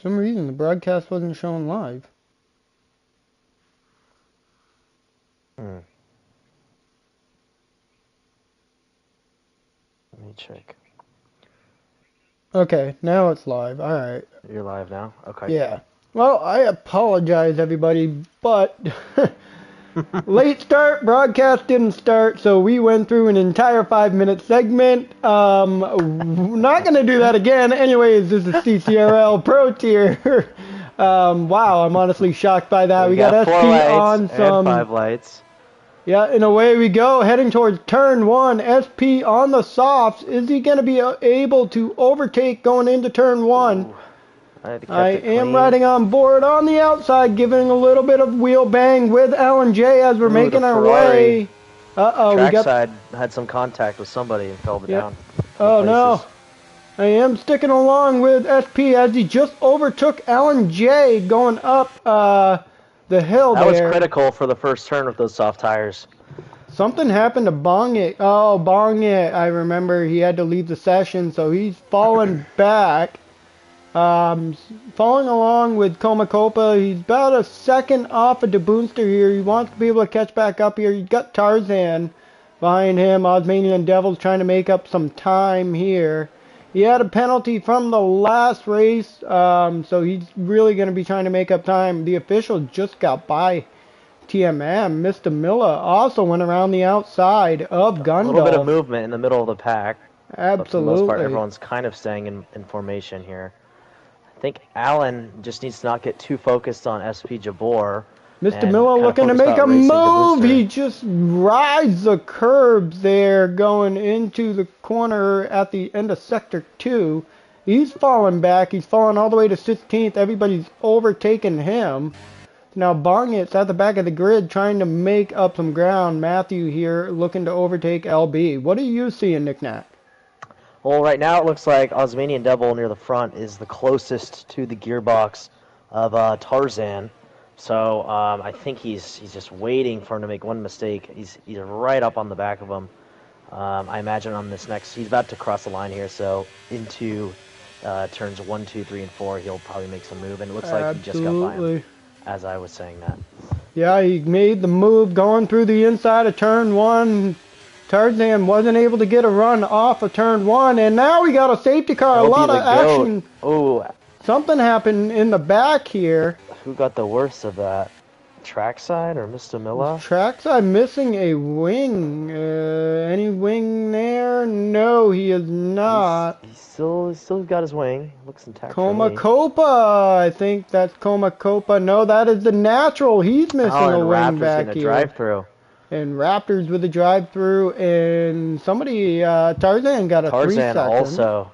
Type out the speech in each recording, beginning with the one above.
some reason the broadcast wasn't showing live. Let me check. Okay, now it's live. All right. You're live now? Okay. Yeah. Well, I apologize, everybody, but late start, broadcast didn't start, so we went through an entire 5-minute segment. Not going to do that again. Anyways, this is CCRL Pro Tier. Wow, I'm honestly shocked by that. We got four SP lights on some. and 5 lights. Yeah, and away we go, heading towards turn 1. SP on the softs. Is he going to be able to overtake going into turn 1? Ooh, I am riding on board on the outside, giving a little bit of wheel bang with Alan J as we're making our way. Uh-oh, we got... Trackside had some contact with somebody and fell down. Oh, no. I am sticking along with SP as he just overtook Alan J going up the hill there. That was critical for the first turn with those soft tires. Something happened to Bong It. Oh, Bong It. I remember he had to leave the session, so he's fallen back. Following along with Komakopa, he's about a second off of DeBoonster here. He wants to be able to catch back up here. He's got Tarzan behind him. Osmanian Devils trying to make up some time here. He had a penalty from the last race, so he's really going to be trying to make up time. The official just got by TMM. Mr. Miller also went around the outside of Gundolf. A little bit of movement in the middle of the pack. Absolutely. But for the most part, everyone's kind of staying in formation here. I think Alan just needs to not get too focused on SP Jabor. Mr. Miller looking to make a move. He just rides the curbs there going into the corner at the end of Sector 2. He's falling back. He's falling all the way to 16th. Everybody's overtaking him. Now Bongit's at the back of the grid trying to make up some ground. Matthew here looking to overtake LB. What are you seeing, Nick Knack? Well, right now it looks like Osmanian Devil near the front is the closest to the gearbox of Tarzan. So I think he's just waiting for him to make one mistake. He's right up on the back of him. I imagine on this next, he's about to cross the line here. So into turns 1, 2, 3, and 4, he'll probably make some move. And it looks like he just got by him, as I was saying that. Yeah, he made the move going through the inside of turn 1. Tarzan wasn't able to get a run off of turn 1, and now we got a safety car. A lot of action. Oh, something happened in the back here. Who got the worst of that? Trackside or Mr. Miller? Trackside missing a wing. Any wing there? No, he is not. He's still got his wing. Looks intact. Komakopa. I think that's Komakopa. No, that is the natural. He's missing a wing Raptors back in here. Drive-through. And Raptors with a drive-through, and somebody, Tarzan got a 3 second. Tarzan also.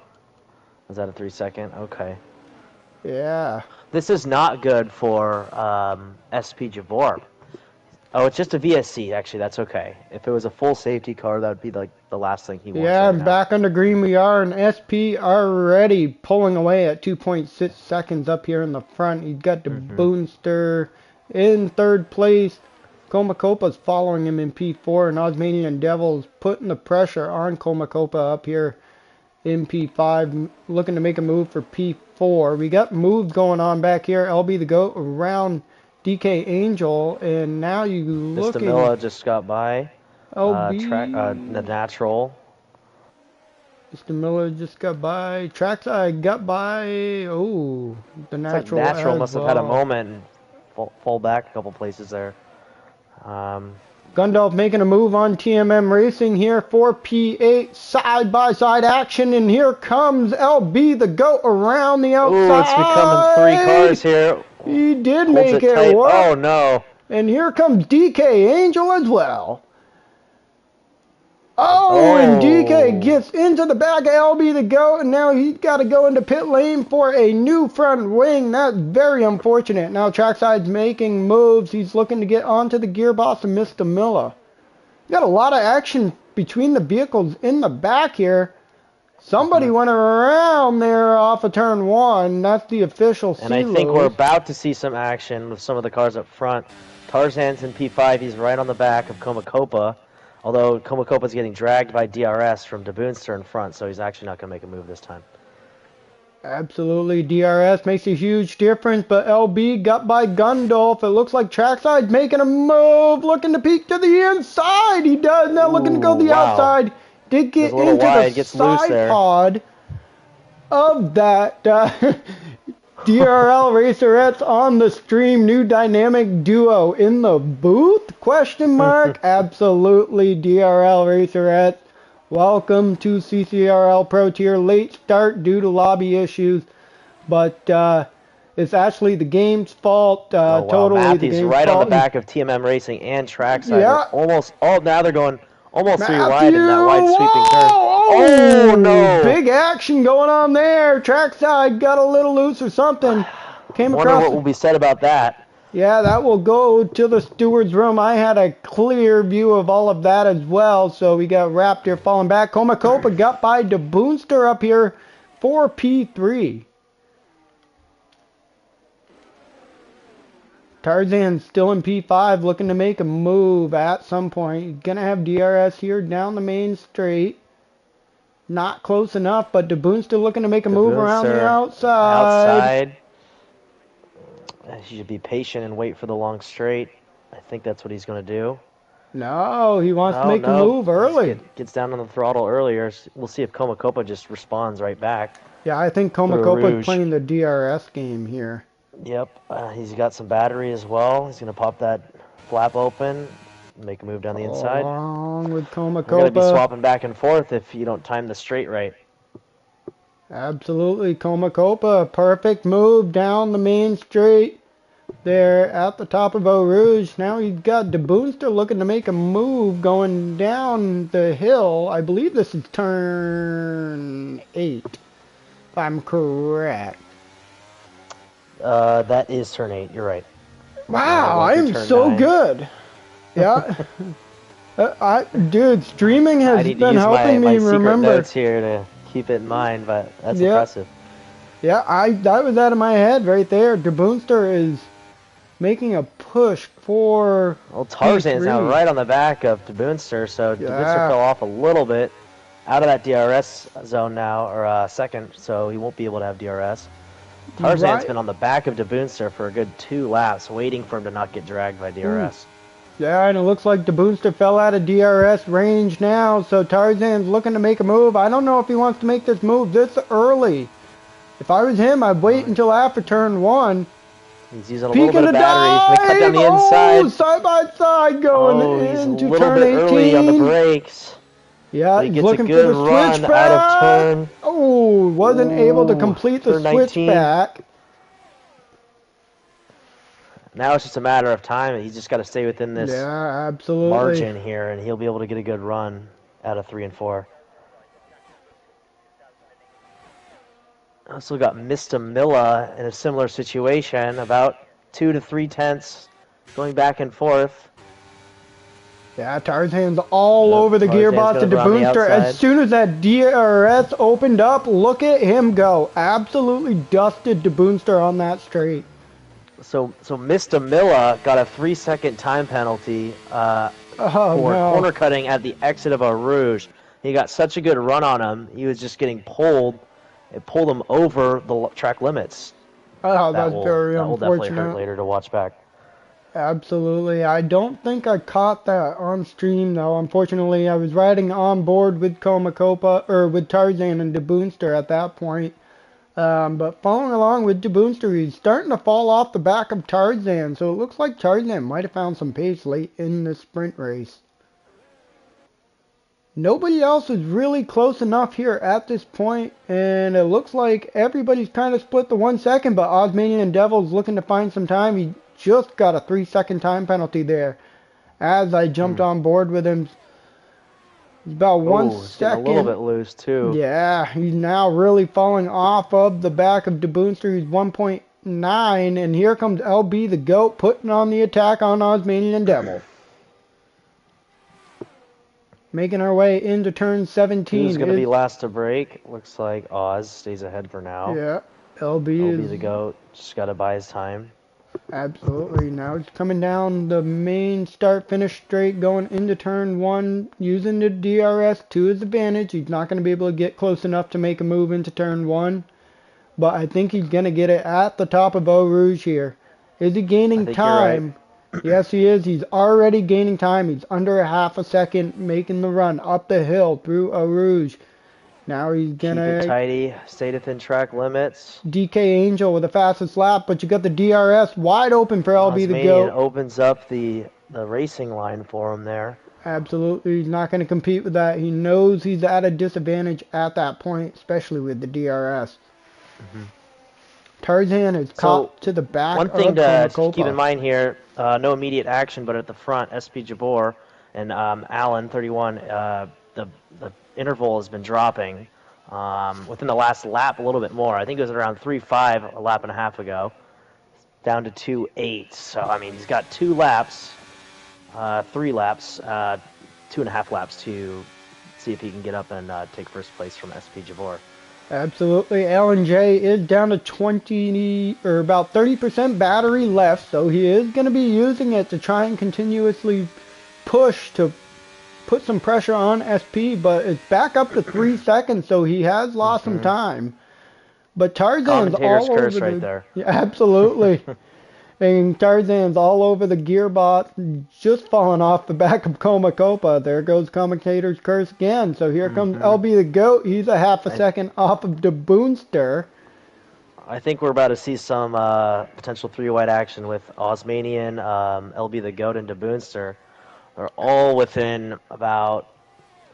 Was that a 3 second? Okay. Yeah. This is not good for SP Jabor. Oh, it's just a VSC, actually. That's okay. If it was a full safety car, that would be like the last thing he wants. Yeah, and back on the green we are, and SP already pulling away at 2.6 seconds up here in the front. He's got the Boonster in 3rd place. Komakopa's following him in P4, and Osmanian Devils putting the pressure on Komakopa up here in P5, looking to make a move for P4. We got moves going on back here. LB the GOAT around DK Angel, and now you looking... Mr. Miller just got by. LB... the natural. Mr. Miller just got by. Trackside got by. Oh, the natural. Like natural must have had a moment and fall back a couple places there. Gundolf making a move on TMM Racing here for P8 side-by-side action, and here comes LB the GOAT around the outside. Ooh, it's becoming 3 cars here. He did make it work. Oh, no. And here comes DK Angel as well. Oh, and DK gets into the back of LB the GOAT, and now he's got to go into pit lane for a new front wing. That's very unfortunate. Now Trackside's making moves. He's looking to get onto the gearbox of Mr. Miller. Got a lot of action between the vehicles in the back here. Somebody went around there off of turn 1. That's the official And I think we're about to see some action with some of the cars up front. Tarzan's in P5. He's right on the back of Komakopa. Although Komakopa's getting dragged by DRS from DeBoonster in front, so he's actually not going to make a move this time. Absolutely, DRS makes a huge difference, but LB got by Gundolf. It looks like Trackside's making a move, looking to peek to the inside. He does, now looking to go Ooh, the wow. outside. Did Goes get a little into the wide, gets loose side there. pod of that DRL Racerettes on the stream. New dynamic duo in the booth? Question mark? Absolutely, DRL Racerettes. Welcome to CCRL Pro Tier. Late start due to lobby issues, but it's actually the game's fault. Oh, wow. Totally the Matthews game's right on the fault. back of TMM Racing and Trackside. They're Yeah, almost, oh, now they're going almost three wide Matthew. in that wide sweeping turn. Whoa! Oh, no. Big action going on there. Trackside got a little loose or something. Came Wonder across. what will be said about that. Yeah, that will go to the steward's room. I had a clear view of all of that as well, so we got Raptor falling back. Komakopa got by De Boonster up here for P3. Tarzan's still in P5, looking to make a move at some point. He's going to have DRS here down the main straight. Not close enough, but De Boonster looking to make a move around the outside. He should be patient and wait for the long straight. I think that's what he's going to do. No, he wants to make a move early. Gets down on the throttle earlier. We'll see if Komakopa just responds right back. Yeah, I think Komakopa is playing the DRS game here. Yep, he's got some battery as well. He's going to pop that flap open, make a move down the inside. Along with Komakopa. We're going to be swapping back and forth if you don't time the straight right. Absolutely, Komakopa, perfect move down the main straight there at the top of Eau Rouge. Now he's got De Boonster looking to make a move going down the hill. I believe this is turn 8, if I'm correct. That is turn 8, you're right. Wow, I am so 9. Good. Yeah. Dude, streaming has been helping me remember. Notes here to keep it in mind, but that's impressive. Yeah, that was out of my head right there. De Boonster is making a push for. Well, Tarzan's now right on the back of De Boonster, so De Boonster fell off a little bit out of that DRS zone now, or second, so he won't be able to have DRS. Tarzan's been on the back of De Boonster for a good 2 laps, waiting for him to not get dragged by DRS. Yeah, and it looks like De Boonster fell out of DRS range now, so Tarzan's looking to make a move. I don't know if he wants to make this move this early. If I was him, I'd wait until after turn 1. He's using a little bit of battery. He's going to cut down the inside. Side by side going into turn 18. Early on the brakes. Yeah, he's looking for the switchback. Out of turn. Oh, wasn't able to complete the switchback. Now it's just a matter of time. He's just got to stay within this margin here, and he'll be able to get a good run out of 3 and 4. Also got Mr. Milla in a similar situation, about 2 to 3 tenths going back and forth. Yeah, Tarzan's all over the gearbox of De Boonster. As soon as that DRS opened up, look at him go. Absolutely dusted De Boonster on that straight. So Mr. Milla got a 3-second time penalty for corner cutting at the exit of Eau Rouge. He got such a good run on him, he was just getting pulled. It pulled him over the track limits. Oh, that's very unfortunate. That will definitely hurt later to watch back. Absolutely. I don't think I caught that on stream, though. Unfortunately, I was riding on board with Komakopa, or with Tarzan and De Boonster at that point. But following along with De Boonster, he's starting to fall off the back of Tarzan. So it looks like Tarzan might have found some pace late in the sprint race. Nobody else is really close enough here at this point, and it looks like everybody's kind of split the 1 second, but Osmanian Devil's looking to find some time. He just got a 3-second time penalty there as I jumped on board with him. It's about 1 second. A little bit loose, too. Yeah, he's now really falling off of the back of De Boonster. He's 1.9, and here comes LB the GOAT putting on the attack on Osmanian Devil. Making our way into turn 17. Who's going to be last to break? Looks like Oz stays ahead for now. Yeah, LB is the GOAT. Just got to buy his time. Absolutely. Now he's coming down the main start-finish straight, going into turn 1, using the DRS to his advantage. He's not going to be able to get close enough to make a move into turn 1. but I think he's going to get it at the top of Eau Rouge here. Is he gaining time? Yes, he is. He's already gaining time. He's under a half a second making the run up the hill through Eau Rouge. Now he's going to... Keep it tidy. Stay within track limits. DK Angel with the fastest lap, but you got the DRS wide open for LB the GOAT. Opens up the racing line for him there. Absolutely. He's not going to compete with that. He knows he's at a disadvantage at that point, especially with the DRS. Tarzan is caught to the back. One thing to keep in mind here, no immediate action, but at the front, SP Jabor and Allen, 31, the interval has been dropping within the last lap a little bit more. I think it was around 3.5 a lap and a half ago, down to 2.8. So, I mean, he's got 2 laps, 3 laps, 2.5 laps to see if he can get up and take first place from SP Jabor. Absolutely. Alan J is down to 20 or about 30% battery left, so he is going to be using it to try and continuously push to put some pressure on SP, but it's back up to 3 seconds, so he has lost some time. But Tarzan's all over the... right there. Yeah, absolutely. And Tarzan's all over the gearbox, just falling off the back of Comacopa. There goes Commentator's Curse again. So here comes LB the GOAT. He's a half a second off of the Boonster. I think we're about to see some potential 3-wide action with Osmanian, LB the GOAT, and DeBoonster. They're all within about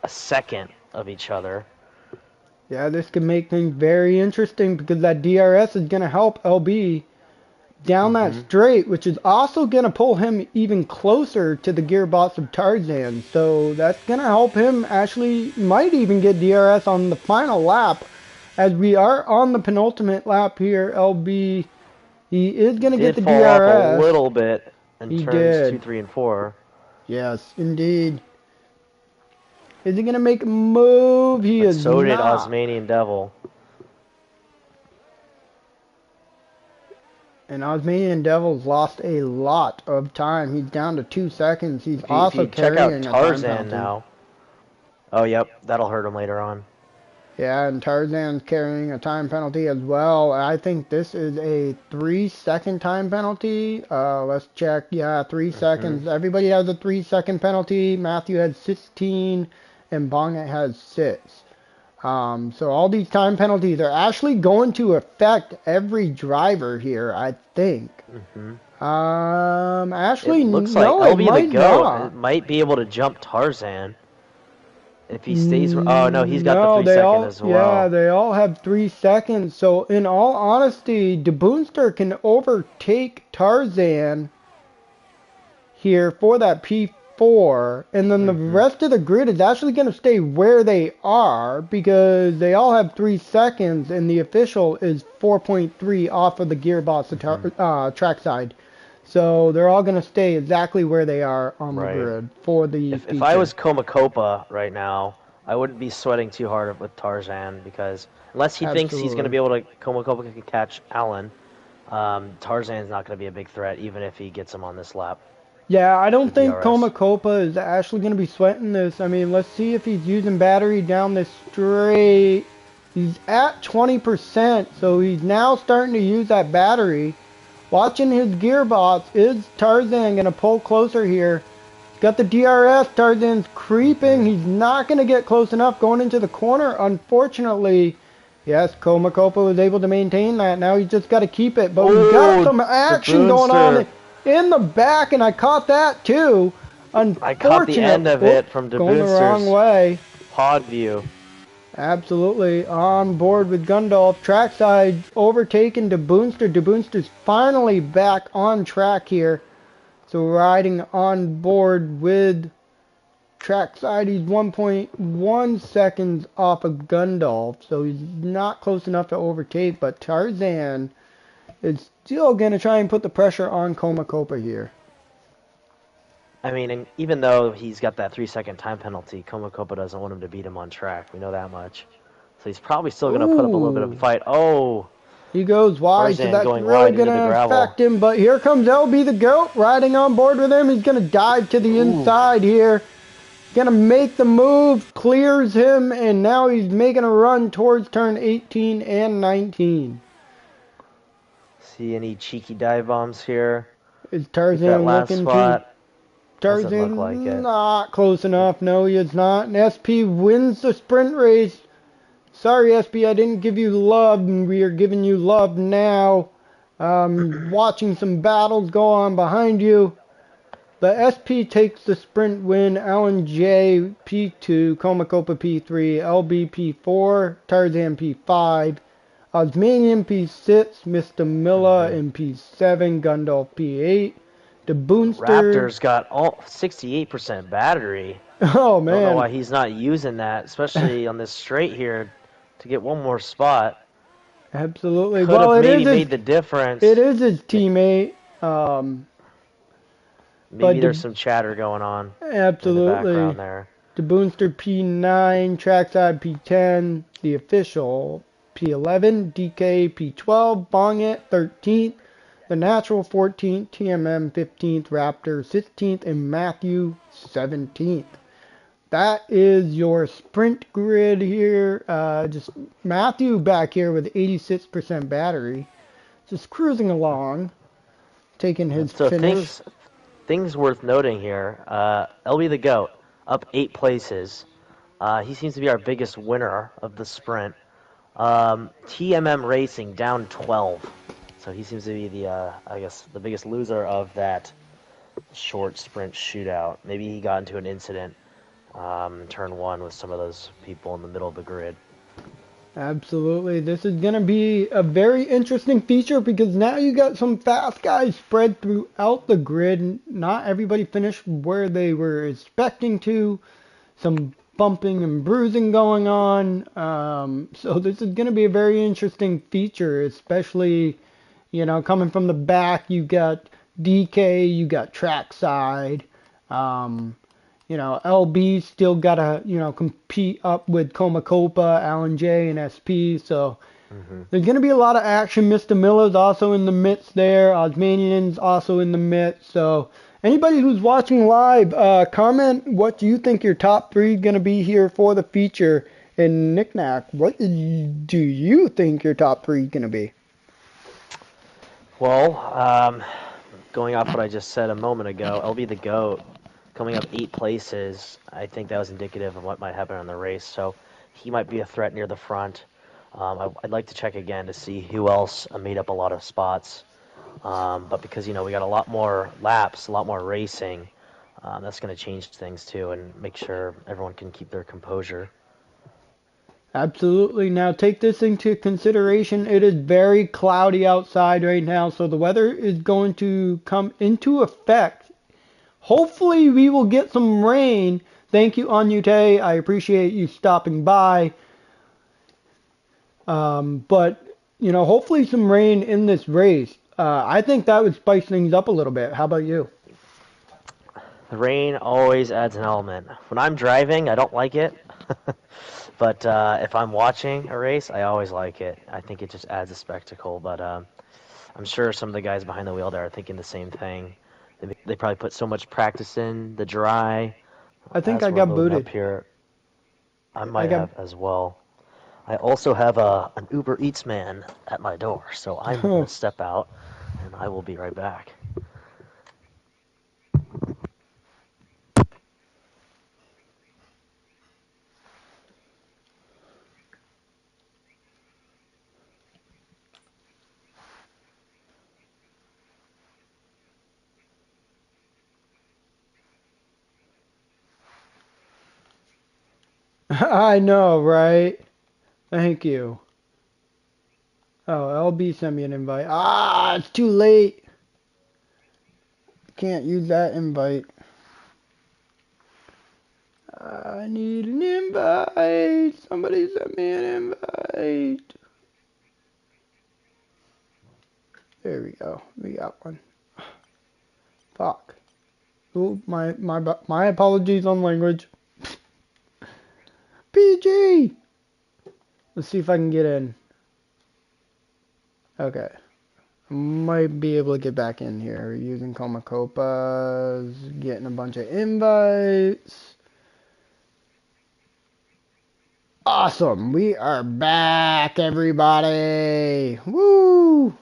a second of each other. Yeah, this could make things very interesting because that DRS is going to help LB down that straight, which is also going to pull him even closer to the gearbox of Tarzan. So that's going to help him actually, might even get DRS on the final lap. As we are on the penultimate lap here, LB, he is going to get the DRS. Off a little bit in turns 2, 3, and 4. Yes, indeed. Is he going to make a move? He is so not. So did Osmanian Devil. And Osmanian Devil's lost a lot of time. He's down to 2 seconds. He's also carrying check out Tarzan now. Oh, yep. That'll hurt him later on. Yeah, and Tarzan's carrying a time penalty as well. I think this is a 3-second time penalty. Let's check. Yeah, 3 seconds. Everybody has a 3-second penalty. Matthew has 16, and Bonget has 6. So all these time penalties are actually going to affect every driver here, I think. Actually, it looks no, like it might not. Might be able to jump Tarzan if he stays. Oh no, he's got the 3 second as well. Yeah, they all have 3 seconds. So in all honesty, DeBoonster can overtake Tarzan here for that P4, and then the rest of the grid is actually going to stay where they are because they all have 3 seconds, and the official is 4.3 off of the gearbox trackside. So they're all going to stay exactly where they are on the grid for the If I was Comacopa right now, I wouldn't be sweating too hard with Tarzan because unless he thinks he's going to be able to, Comacopa can catch Allen, Tarzan's not going to be a big threat even if he gets him on this lap. Yeah, I don't think Comacopa is actually going to be sweating this. I mean, let's see if he's using battery down this straight. He's at 20%, so he's now starting to use that battery. Watching his gearbox, is Tarzan going to pull closer here? Got the DRS, Tarzan's creeping. He's not going to get close enough going into the corner, unfortunately. Yes, Comacopa was able to maintain that. Now he's just got to keep it. But we got some action going on in the back, and I caught that too. I caught the end of it from DeBoonster's going the wrong way. Pod view. Absolutely. On board with Gundolf. Trackside overtaken DeBoonster. DeBoonster's finally back on track here. So riding on board with Trackside. He's 1.1 seconds off of Gundolf. So he's not close enough to overtake. But Tarzan is still going to try and put the pressure on Comacopa here. I mean, and even though he's got that 3-second time penalty, Comacopa doesn't want him to beat him on track. We know that much. So he's probably still going to put up a little bit of a fight. Oh! He goes wide, so that's really going to affect him. But here comes LB the GOAT riding on board with him. He's going to dive to the inside here. Going to make the move, clears him, and now he's making a run towards turn 18 and 19. See any cheeky dive bombs here? Is Get that Tarzan last looking to... spot. Doesn't look like Tarzan it. not close enough. No, he is not. And SP wins the sprint race. Sorry, SP, I didn't give you love, and we are giving you love now. Watching some battles go on behind you. The SP takes the sprint win. Alan J P2, Komakopa P3, LB P4, Tarzan P5, Osmanian P6, Mr. Miller in P7, Gundolf P8, the Boonster. Raptor's got all 68% battery. Oh Don't know why man, he's not using that, especially on this straight here, to get one more spot. absolutely. Could Well, have maybe made the difference. it is his teammate. Maybe but there's some chatter going on in the absolutely. background there. The Boonster P9, Trackside P10, the official P11, DK P12, Bongit 13th, the Natural 14th, TMM 15th, Raptor 16th, and Matthew 17th. That is your sprint grid here. Just Matthew back here with 86% battery. Just cruising along, taking his So finish. things worth noting here. LB the Goat up 8 places. He seems to be our biggest winner of the sprint. TMM Racing down 12. So he seems to be I guess, the biggest loser of that short sprint shootout. Maybe he got into an incident in turn 1 with some of those people in the middle of the grid. Absolutely. This is going to be a very interesting feature because now you got some fast guys spread throughout the grid. Not everybody finished where they were expecting to. Some bumping and bruising going on. So this is going to be a very interesting feature, especially, coming from the back. You got DK, you got trackside. LB still got to, compete up with Komakopa, Alan J, and SP. So there's going to be a lot of action. Mr. Miller's also in the midst there. Osmanian's also in the midst. So anybody who's watching live, comment what you think your top 3 going to be here for the feature. And Knickknack, what do you think your top 3 going to be? Well, going off what I just said a moment ago, LB the Goat coming up 8 places. I think that was indicative of what might happen on the race. So he might be a threat near the front. I'd like to check again to see who else made up a lot of spots. But because, we got a lot more laps, a lot more racing, that's going to change things too and make sure everyone can keep their composure. Absolutely. Now take this into consideration. It is very cloudy outside right now, so the weather is going to come into effect. Hopefully we will get some rain. Thank you, Anyute. I appreciate you stopping by. But, hopefully some rain in this race. I think that would spice things up a little bit. How about you? The rain always adds an element. When I'm driving, I don't like it. But if I'm watching a race, I always like it. I think it just adds a spectacle. But I'm sure some of the guys behind the wheel there are thinking the same thing. They probably put so much practice in the dry. I think I got booted. Up here, I might have as well. I also have an Uber Eats man at my door, so I'm going to step out, and I will be right back. I know, right? Thank you. Oh, LB sent me an invite. Ah, it's too late. Can't use that invite. I need an invite. Somebody sent me an invite. There we go. We got one. Fuck. Oh, my apologies on language. PG. Let's see if I can get in. Okay. I might be able to get back in here using Komakopas, getting a bunch of invites. Awesome. We are back, everybody. Woo!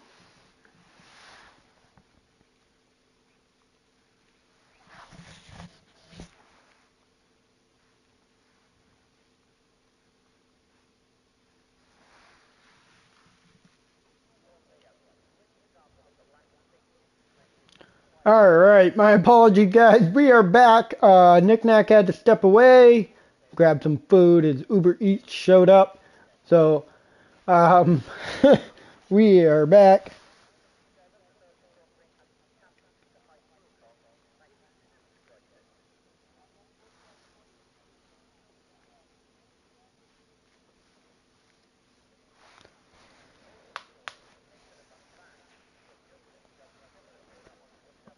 All right, my apology, guys. We are back. Nick Nack had to step away, grab some food. His Uber Eats showed up. So, um, we are back.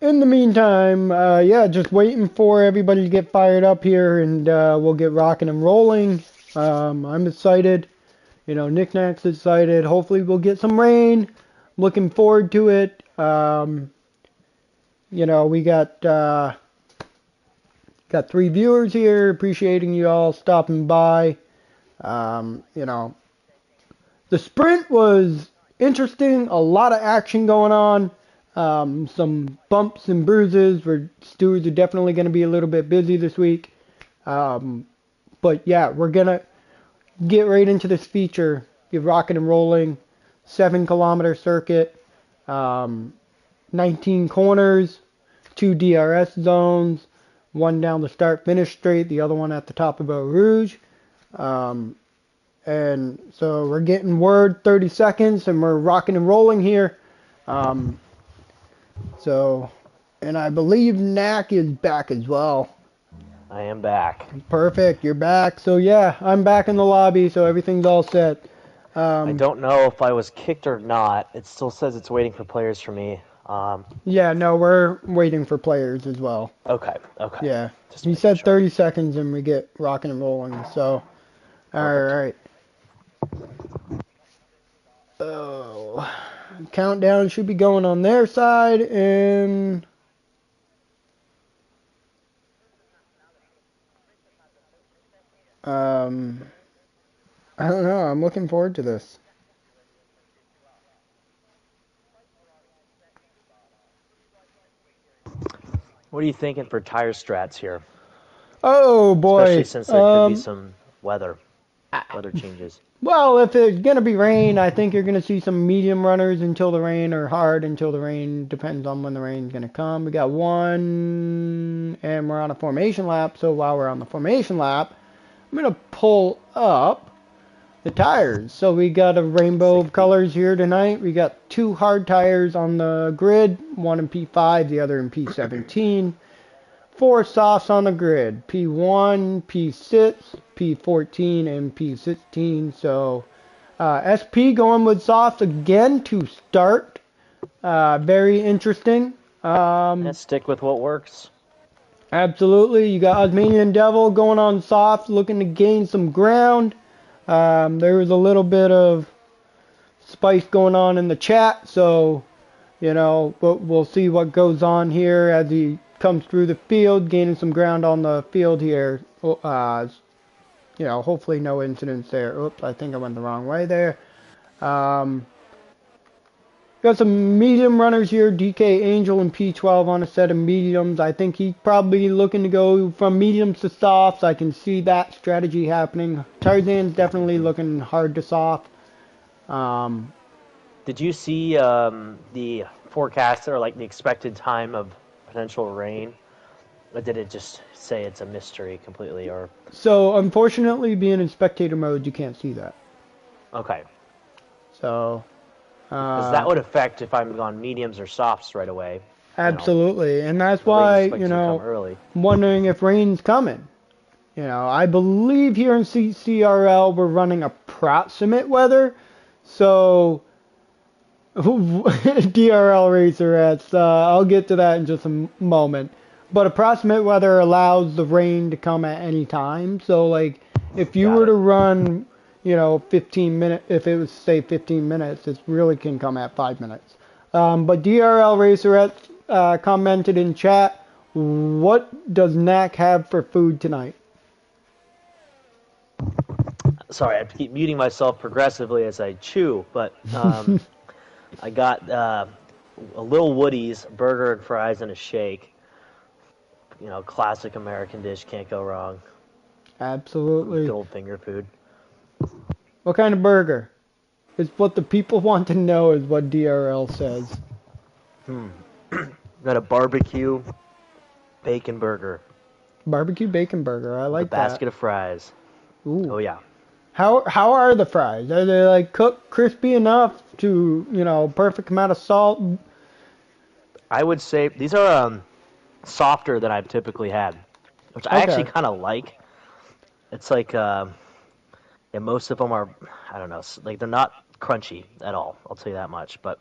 In the meantime, yeah, just waiting for everybody to get fired up here, and we'll get rocking and rolling. I'm excited. You know, Nick Nack's excited. Hopefully, we'll get some rain. Looking forward to it. You know, we got 3 viewers here. Appreciating you all stopping by. You know, the sprint was interesting. A lot of action going on. Some bumps and bruises. Where stewards are definitely going to be a little bit busy this week. But yeah, we're gonna get right into this feature. Get rocking and rolling. 7 kilometer circuit. 19 corners. 2 DRS zones. One down the start finish straight. The other one at the top of Eau Rouge. And so we're getting word 30 seconds and we're rocking and rolling here. So, and I believe Knack is back as well. I am back. Perfect, you're back. So yeah, I'm back in the lobby, so everything's all set. I don't know if I was kicked or not. It still says it's waiting for players for me. Yeah, no, we're waiting for players as well. Okay. Yeah, Just he said 30 seconds and we get rocking and rolling. So, all right. Oh, countdown should be going on their side, and I don't know. I'm looking forward to this. What are you thinking for tire strats here? Oh boy. Especially since there could be some weather changes. Well, if it's gonna be rain, I think you're gonna see some medium runners until the rain, or hard until the rain. Depends on when the rain's gonna come. We got one, and we're on a formation lap. So while we're on the formation lap, I'm gonna pull up the tires. So we got a rainbow of colors here tonight. We got 2 hard tires on the grid, one in P5, the other in P17. 4 softs on the grid, P1, P6, P14, and P16. So SP going with softs again to start. Very interesting. Let's stick with what works. Absolutely. You got Osmanian Devil going on soft, looking to gain some ground. There was a little bit of spice going on in the chat, so you know, but we'll see what goes on here as he comes through the field, gaining some ground on the field here. You know, hopefully no incidents there. Oops, I think I went the wrong way there. Got some medium runners here. DK Angel and P12 on a set of mediums. I think he's probably looking to go from mediums to softs. I can see that strategy happening. Tarzan's definitely looking hard to soft. Did you see the forecast or like the expected time of potential rain? Or did it just say it's a mystery completely? Or So unfortunately, being in spectator mode, you can't see that. okay, So because that would affect if I'm on mediums or softs right away. absolutely, and that's The rain's why expected to come early. I'm wondering if rain's coming. You know, I believe here in CCRL we're running approximate weather, so DRL racerettes. I'll get to that in just a moment. But approximate weather allows the rain to come at any time. So like, if you were to run, you know, 15 minutes, if it was say 15 minutes, it really can come at 5 minutes. But DRL racerette commented in chat, what does Knack have for food tonight? Sorry, I have to keep muting myself progressively as I chew, but I got a little Woody's, burger and fries and a shake. You know, classic American dish, can't go wrong. Absolutely. Good old finger food. What kind of burger? It's what the people want to know is what DRL says. Got a barbecue bacon burger. Barbecue bacon burger. I like a basket of fries. that. Ooh. Oh yeah. How are the fries? Are they like cooked crispy enough to, perfect amount of salt? I would say these are softer than I've typically had, which I actually kind of like. It's like most of them are, I don't know, like they're not crunchy at all. I'll tell you that much. But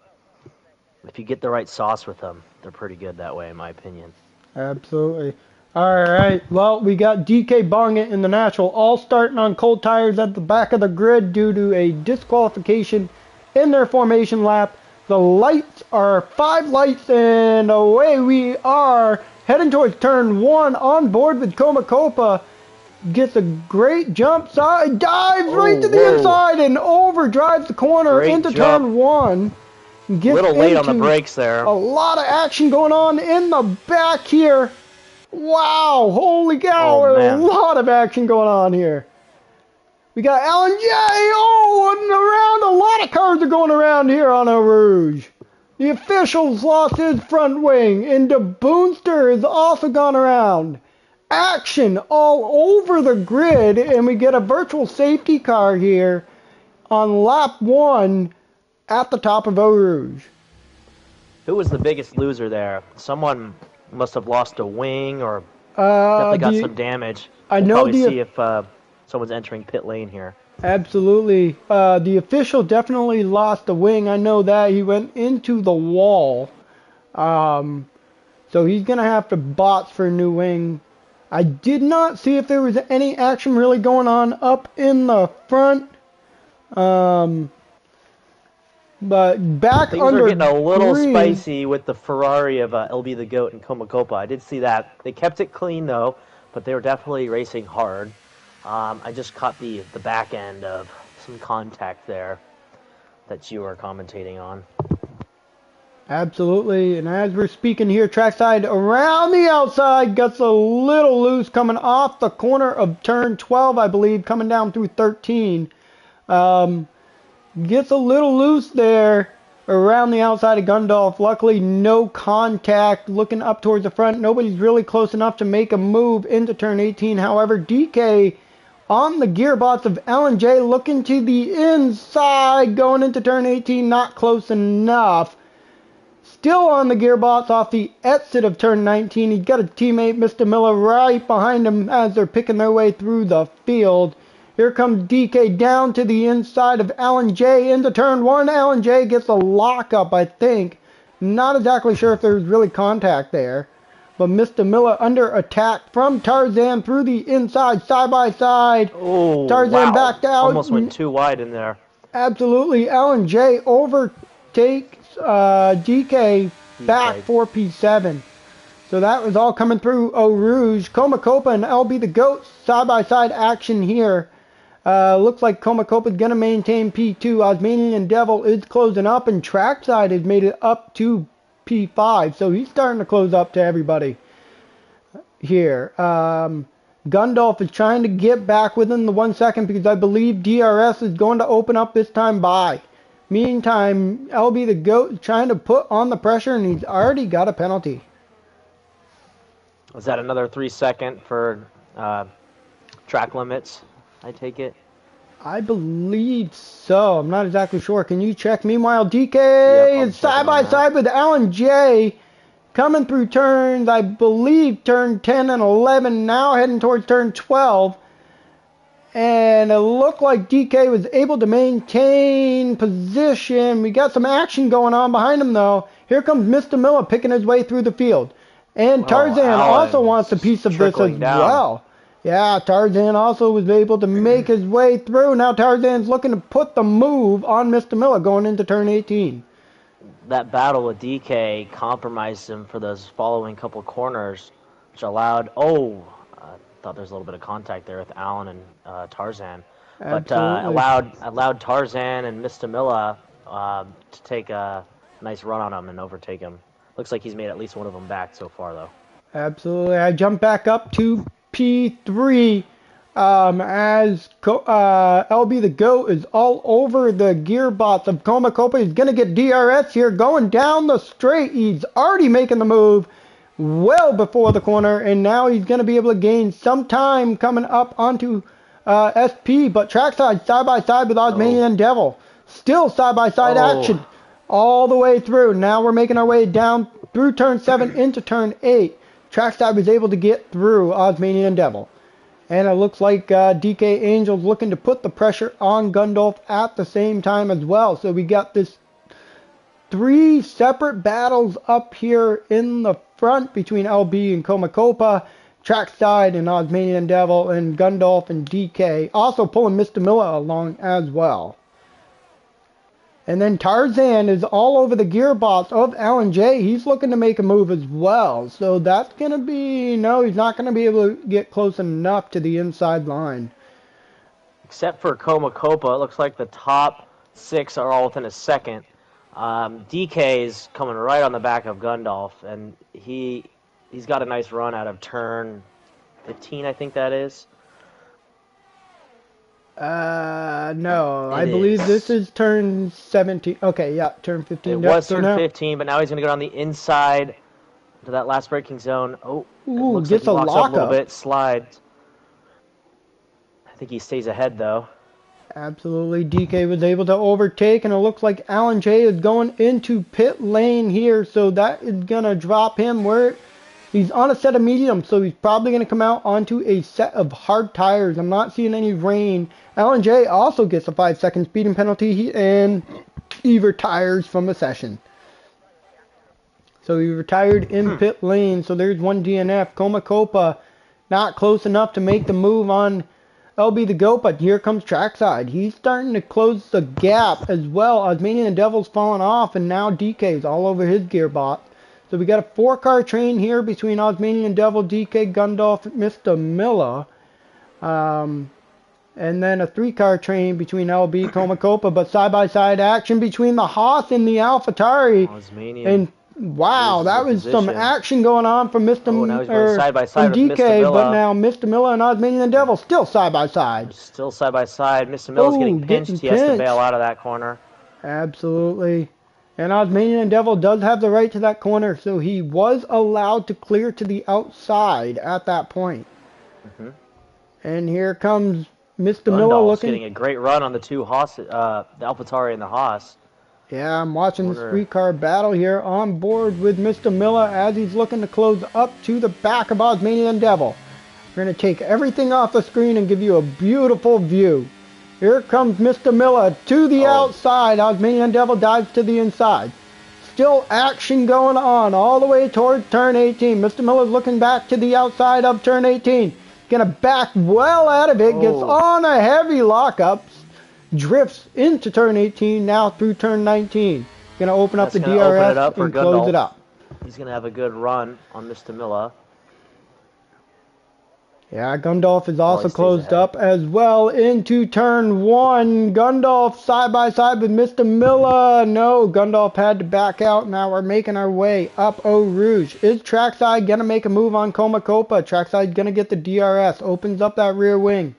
if you get the right sauce with them, they're pretty good that way, in my opinion. Absolutely. All right. Well, we got DK Bongit in the natural, all starting on cold tires at the back of the grid due to a disqualification in their formation lap. The lights are 5 lights, and away we are heading towards turn 1 on board with Comacopa. Gets a great jump side, dives right to the inside and overdrives the corner into turn 1. Gets a little late on the brakes there. A lot of action going on in the back here. Wow, holy cow, a lot of action going on here. We got Alan J. Oh, and around, a lot of cars are going around here on Eau Rouge. The officials lost his front wing, and the Boonster has also gone around. Action all over the grid, and we get a virtual safety car here on lap 1 at the top of Eau Rouge. Who was the biggest loser there? Someone must have lost a wing or definitely got some damage. I know probably see if someone's entering pit lane here. Absolutely. The official definitely lost a wing. I know that. He went into the wall. So he's going to have to bots for a new wing. I did not see if there was any action really going on up in the front. But back Things under are getting a little green, spicy with the Ferrari of LB the Goat and Comacopa. I did see that. They kept it clean, though, but they were definitely racing hard. I just caught the back end of some contact there that you were commentating on. Absolutely, and as we're speaking here, trackside around the outside, gets a little loose coming off the corner of turn 12, I believe, coming down through 13. Gets a little loose there around the outside of Gundolf. Luckily, no contact looking up towards the front. Nobody's really close enough to make a move into turn 18. However, DK on the gearbox of L&J looking to the inside going into turn 18. Not close enough. Still on the gearbox off the exit of turn 19. He's got a teammate, Mr. Miller, right behind him as they're picking their way through the field. Here comes DK down to the inside of Alan J into turn 1. Alan J gets a lockup, I think. Not exactly sure if there's really contact there. But Mr. Miller under attack from Tarzan through the inside, side by side. Oh, Tarzan backed out. Almost went too wide in there. Absolutely. Alan J overtakes DK back for P7. So that was all coming through Eau Rouge. Comacopa and LB the Goat side by side action here. Looks like Comacopa is going to maintain P2. Osmanian Devil is closing up, and Trackside has made it up to P5. So he's starting to close up to everybody here. Gundolf is trying to get back within the 1 second because I believe DRS is going to open up this time by. Meantime, LB the Goat is trying to put on the pressure, and he's already got a penalty. Was that another 3 second for track limits, I take it? I believe so. I'm not exactly sure. Can you check? Meanwhile, DK is side by side with Alan J. Coming through turns, I believe, turn 10 and 11. Now heading towards turn 12. And it looked like DK was able to maintain position. We got some action going on behind him, though. Here comes Mr. Miller picking his way through the field. And Tarzan also wants a piece of this as well. Yeah, Tarzan also was able to make his way through. Now Tarzan's looking to put the move on Mr. Miller going into turn 18. That battle with DK compromised him for those following couple corners, which allowed... I thought there was a little bit of contact there with Alan and Tarzan. But allowed Tarzan and Mr. Miller to take a nice run on him and overtake him. Looks like he's made at least one of them back so far, though. Absolutely. I jump back up to P3. as LB the GOAT is all over the gearbox of Komakopa. He's going to get DRS here going down the straight. He's already making the move well before the corner, and now he's going to be able to gain some time coming up onto SP, but trackside side by side with Osmanian and Devil. Still side by side action all the way through. Now we're making our way down through turn 7 into turn 8. Trackside was able to get through Osmanian and Devil. And it looks like DK Angel's looking to put the pressure on Gundolf at the same time as well. So we got this 3 separate battles up here in the front between LB and Komakopa, Trackside and Osmanian Devil, and Gundolf and DK. Also pulling Mr. Miller along as well. And then Tarzan is all over the gearbox of Alan J. He's looking to make a move as well. So that's going to be... No, he's not going to be able to get close enough to the inside line. Except for Komakopa, it looks like the top 6 are all within a second. DK is coming right on the back of Gundolf, and he's got a nice run out of turn 15, I think that is. No, I believe this is turn 17. Okay, yeah, turn 15. It was turn 15, but now he's going to go down the inside to that last braking zone. Oh, ooh, looks gets like he a locks lock up a little bit, slides. I think he stays ahead, though. Absolutely, DK was able to overtake, and it looks like Alan J is going into pit lane here, so that is going to drop him where he's on a set of mediums, so he's probably going to come out onto a set of hard tires. I'm not seeing any rain. Alan J also gets a 5-second speeding penalty, and he retires from the session. So he retired in pit lane, so there's one DNF. Komakopa not close enough to make the move on LB the GOAT, but here comes Trackside. He's starting to close the gap as well. Osmanian and Devil's falling off, and now DK's all over his gearbox. So we got a 4-car train here between Osmanian and Devil, DK, Gundolf, Mr. Miller. And then a 3-car train between LB, Komakopa, but side-by-side action between the Haas and the AlphaTauri. And wow, that was some action going on from Mr. Side by side DK, with Mr. Miller. but now Mr. Miller and Osmanian and Devil still side-by-side. Still side-by-side. Mr. Miller's getting pinched. He has to bail out of that corner. Absolutely. And Osmanian and Devil does have the right to that corner, so he was allowed to clear to the outside at that point. And here comes Mr. Miller looking... getting a great run on the two Haas, the AlphaTauri and the Haas. Yeah, I'm watching this 3-car battle here on board with Mr. Miller as he's looking to close up to the back of Osmanian and Devil. We're going to take everything off the screen and give you a beautiful view. Here comes Mr. Miller to the outside. Osmanian and Devil dives to the inside. Still action going on all the way towards turn 18. Mr. Miller's looking back to the outside of turn 18. Gonna back well out of it. Gets on a heavy lockup. Drifts into turn 18, now through turn 19. Gonna open up the DRS and close it up. He's gonna have a good run on Mr. Miller. Yeah, Gundolf is also closed up as well into turn 1. Gundolf side by side with Mr. Miller. No, Gundolf had to back out. Now we're making our way up Eau Rouge. Is Trackside going to make a move on Komakopa? Trackside going to get the DRS. Opens up that rear wing.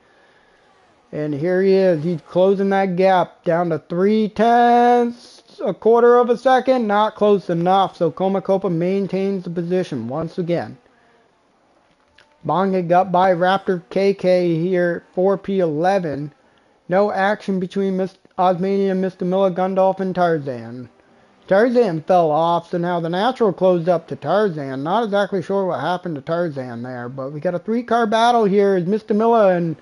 And here he is. He's closing that gap down to 3/10, a quarter of a second. Not close enough. So Komakopa maintains the position once again. Bonga got by Raptor KK here, 4P11. No action between Osmanian and Mr. Miller, Gundolf, and Tarzan. Tarzan fell off, so now the natural closed up to Tarzan. Not exactly sure what happened to Tarzan there, but we got a 3-car battle here as Mr. Miller and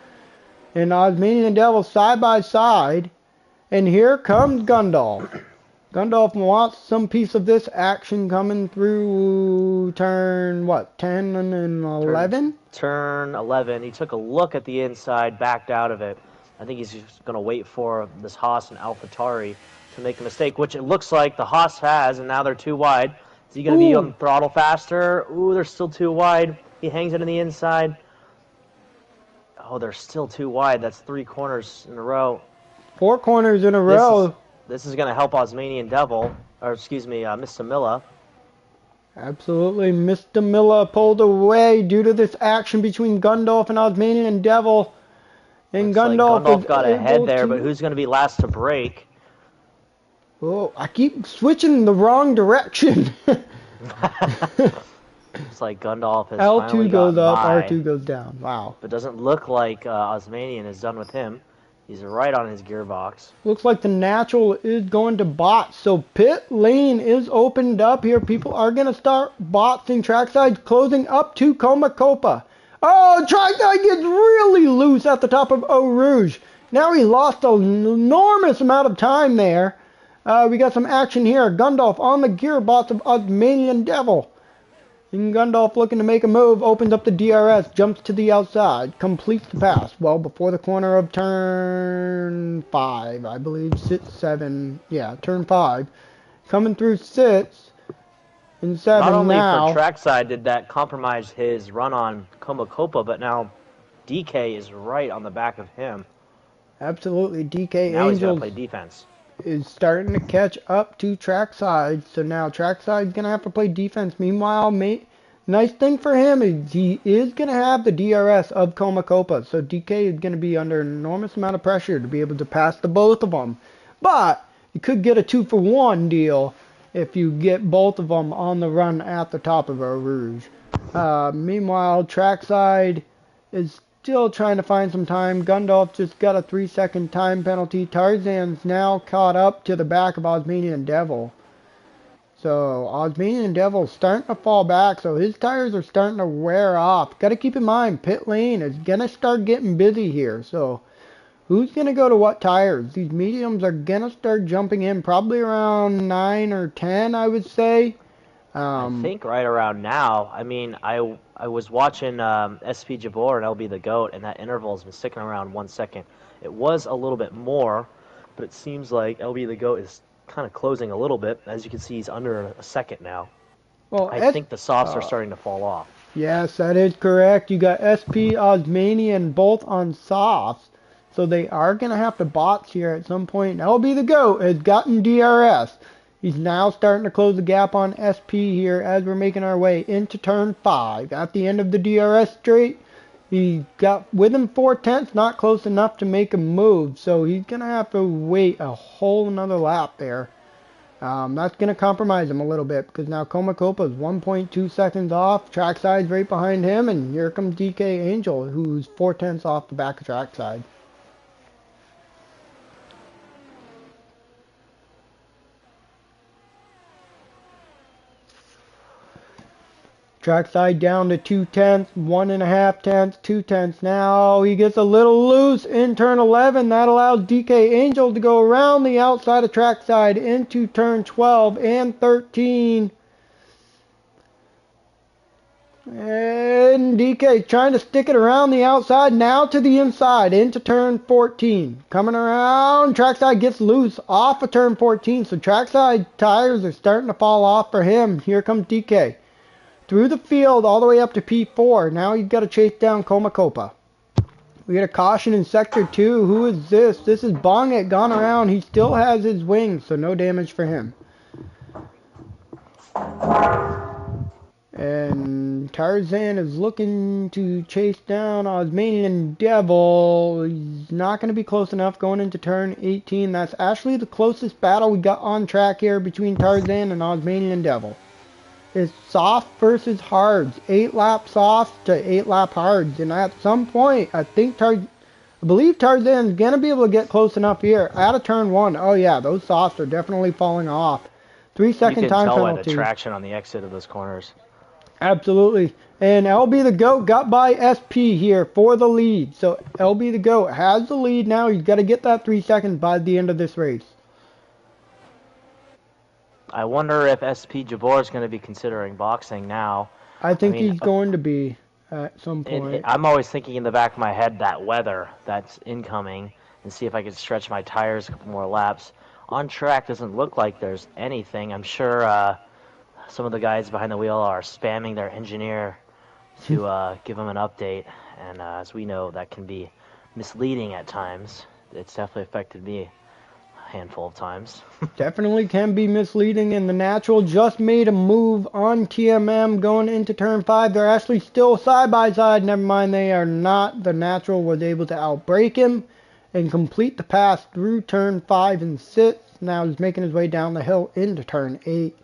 Osmanian and Devil side by side. And here comes Gundolf. Gundolf wants some piece of this action coming through turn, 10 and 11? Turn 11. He took a look at the inside, backed out of it. I think he's just going to wait for this Haas and AlphaTauri to make a mistake, which it looks like the Haas has, and now they're too wide. Is he going to be on throttle faster? Ooh, they're still too wide. He hangs it in the inside. Oh, they're still too wide. That's 3 corners in a row. 4 corners in a row. This is going to help Osmanian Devil, or excuse me, Mr. Miller. Absolutely. Mr. Miller pulled away due to this action between Gundolf and Osmanian and Devil. And Looks like Gundalf Gundalf is got ahead able there, to... but who's going to be last to break? Oh, I keep switching the wrong direction. Looks like Gundalf has L2 finally goes gotten up, by, R2 goes down. Wow. but doesn't look like Osmanian is done with him. He's right on his gearbox. Looks like the natural is going to bots. So pit lane is opened up here. People are going to start botsing. Trackside closing up to Comacopa. Oh, Trackside gets really loose at the top of Eau Rouge. Now he lost an enormous amount of time there. We got some action here. Gundalf on the gearbox of Osmanian Devil. And Gundalf looking to make a move, opens up the DRS, jumps to the outside, completes the pass. Well, before the corner of turn 5, I believe, 6, 7, yeah, turn 5. Coming through 6 and 7 Not only now. for Trackside did that compromise his run on Comacopa, but now DK is right on the back of him. Absolutely, DK Now he's going Angels to play defense. is starting to catch up to Trackside. So now Trackside's going to have to play defense. Meanwhile, nice thing for him is he is going to have the DRS of Comacopa. So DK is going to be under an enormous amount of pressure to be able to pass the both of them. But you could get a 2-for-1 deal if you get both of them on the run at the top of Eau Rouge. Meanwhile, Trackside is still trying to find some time. Gundalf just got a 3-second time penalty. Tarzan's now caught up to the back of Osmanian Devil. So Osmanian Devil's starting to fall back, so his tires are starting to wear off. Got to keep in mind, pit lane is going to start getting busy here. So who's going to go to what tires? These mediums are going to start jumping in probably around 9 or 10, I would say. I think right around now. I mean, I was watching SP Jabor and LB the Goat, and that interval has been sticking around 1 second. It was a little bit more, but it seems like LB the Goat is kind of closing a little bit. As you can see, he's under a second now. Well, I think the softs are starting to fall off. Yes, that is correct. You got SP, Osmanian both on softs. So they are going to have to bots here at some point. LB the Goat has gotten DRS. He's now starting to close the gap on SP here as we're making our way into turn 5. At the end of the DRS straight, he got within 4/10, not close enough to make a move. So he's going to have to wait a whole another lap there. That's going to compromise him a little bit because now Comacopa is 1.2 seconds off. Trackside's right behind him, and here comes DK Angel, who's 4/10 off the back of Trackside. Trackside down to 2/10, 1.5 tenths, 2/10 now. He gets a little loose in turn 11. That allows DK Angel to go around the outside of Trackside into turn 12 and 13. And DK trying to stick it around the outside, now to the inside into turn 14. Coming around, Trackside gets loose off of turn 14. So Trackside tires are starting to fall off for him. Here comes DK. Through the field all the way up to P4. Now he's got to chase down Comacopa. We get a caution in Sector 2. Who is this? This is Bonget gone around. He still has his wings, so no damage for him. And Tarzan is looking to chase down Osmanian Devil. He's not going to be close enough going into turn 18. That's actually the closest battle we got on track here between Tarzan and Osmanian Devil. It's soft versus hards. 8-lap softs to 8-lap hards. And at some point, I believe Tarzan's going to be able to get close enough here. Out of turn 1, oh yeah, those softs are definitely falling off. 3-second time penalty. You can tell by the traction on the exit of those corners. Absolutely. And LB the Goat got by SP here for the lead. So LB the Goat has the lead now. He's got to get that 3 seconds by the end of this race. I wonder if SP Jabor is going to be considering boxing now. I mean, he's going to be at some point. I'm always thinking in the back of my head that weather that's incoming and see if I can stretch my tires a couple more laps. On track doesn't look like there's anything. I'm sure some of the guys behind the wheel are spamming their engineer to give them an update. And as we know, that can be misleading at times. It's definitely affected me handful of times. Definitely can be misleading, and the Natural just made a move on TMM going into turn 5. They're actually still side by side. Never mind, they are not. The Natural was able to outbrake him and complete the pass through turn 5 and 6. Now he's making his way down the hill into turn 8.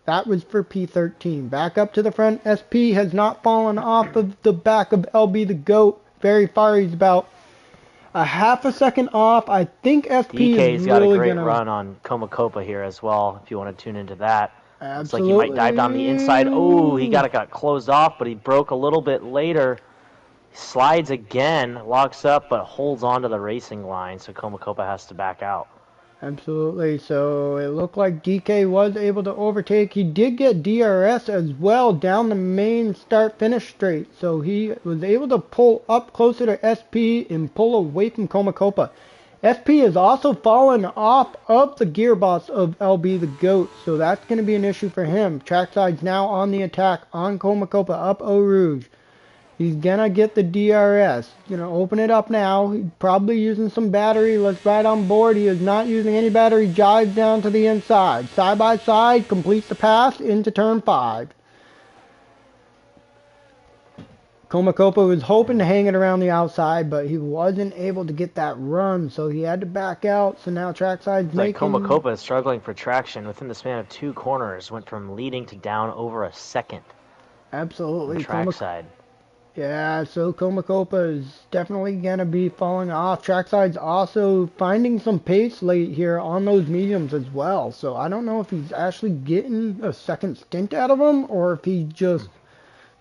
That was for P13. Back up to the front. SP has not fallen off of the back of LB the GOAT very far. He's about a half a second off. I think SP DK's is got really a great gonna run on Komakopa here as well, if you want to tune into that. Looks like he absolutely. might dive down the inside. Oh, he got closed off, but he broke a little bit later. Slides again, locks up, but holds on to the racing line, so Komakopa has to back out. Absolutely. So it looked like DK was able to overtake. He did get DRS as well down the main start-finish straight. So he was able to pull up closer to SP and pull away from Komakopa. SP has also fallen off of the gearbox of LB the GOAT. So that's going to be an issue for him. Trackside's now on the attack on Komakopa up Eau Rouge. He's gonna get the DRS. Gonna open it up now. He's probably using some battery. Let's ride on board. He is not using any battery. Jives down to the inside. Side by side, completes the pass into turn 5. Komakopa was hoping to hang it around the outside, but he wasn't able to get that run, so he had to back out. So now Trackside's making... Komakopa is struggling for traction within the span of 2 corners. Went from leading to down over a second. Absolutely. Trackside. Yeah, so Komakopa is definitely going to be falling off. Trackside's also finding some pace late here on those mediums as well. So I don't know if he's actually getting a second stint out of them or if he's just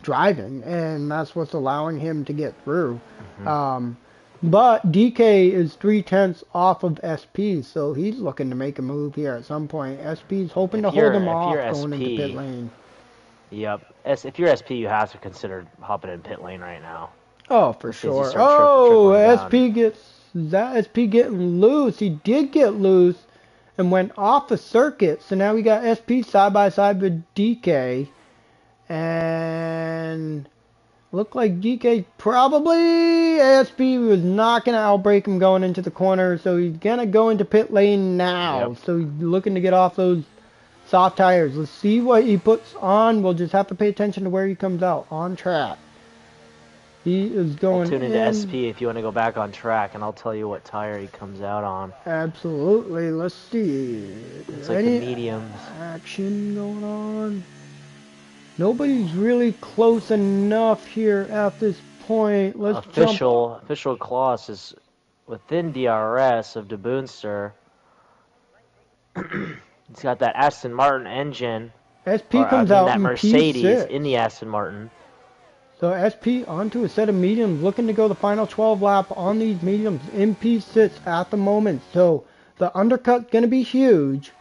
driving, and that's what's allowing him to get through. But DK is 3/10 off of SP, so he's looking to make a move here at some point. SP's hoping to hold him off going into pit lane. Yep. If you're SP, you have to consider hopping in pit lane right now. Oh, for sure. Oh, SP getting loose. He did get loose and went off the circuit. So now we got SP side by side with DK. And looked like DK probably SP was not going to outbrake him going into the corner. So he's going to go into pit lane now. Yep. So he's looking to get off those soft tires. Let's see what he puts on. We'll just have to pay attention to where he comes out on track. He is going tune into SP if you want to go back on track, and I'll tell you what tire he comes out on. Absolutely. Let's see. It's like the mediums. Action going on. Nobody's really close enough here at this point. Let's official Kloss is within DRS of De Boonster. He's got that Aston Martin engine. SP comes out that in Mercedes P6. In the Aston Martin. So SP onto a set of mediums, looking to go the final 12 lap on these mediums in P6 at the moment. So the undercut's going to be huge.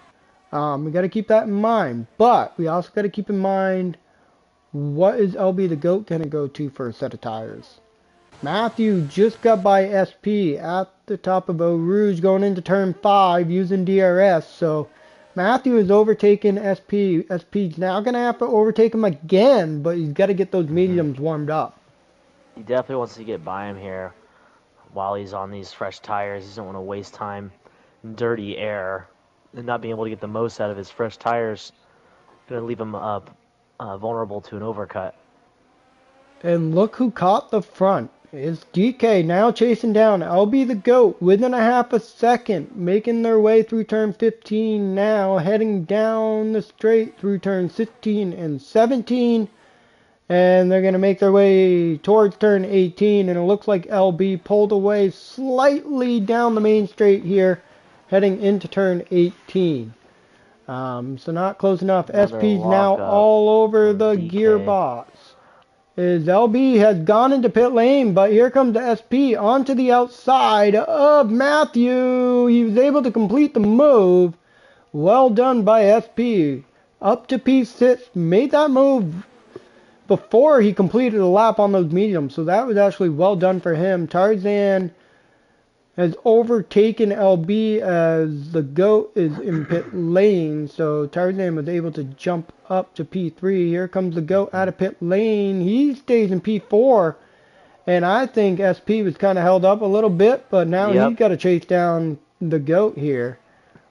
We got to keep that in mind. But we also got to keep in mind, what is LB the GOAT going to go to for a set of tires? Matthew just got by SP at the top of Eau Rouge going into turn 5 using DRS. So Matthew is overtaking SP. SP's now going to have to overtake him again, but he's got to get those mediums warmed up. He definitely wants to get by him here while he's on these fresh tires. He doesn't want to waste time in dirty air and not being able to get the most out of his fresh tires. Going to leave him vulnerable to an overcut. And look who caught the front. It's DK now chasing down LB the GOAT within a half a second, making their way through turn 15 now, heading down the straight through turn 16 and 17. And they're going to make their way towards turn 18, and it looks like LB pulled away slightly down the main straight here, heading into turn 18. So not close enough. SP's now all over the DK gearbox. LB has gone into pit lane, but here comes the SP onto the outside of Matthew. He was able to complete the move. Well done by SP. Up to P6, made that move before he completed a lap on those mediums, so that was actually well done for him. Tarzan has overtaken LB as the GOAT is in pit lane, so Tarzan was able to jump up to P3. Here comes the GOAT out of pit lane. He stays in P4, and I think SP was kind of held up a little bit, but now he's got to chase down the GOAT here.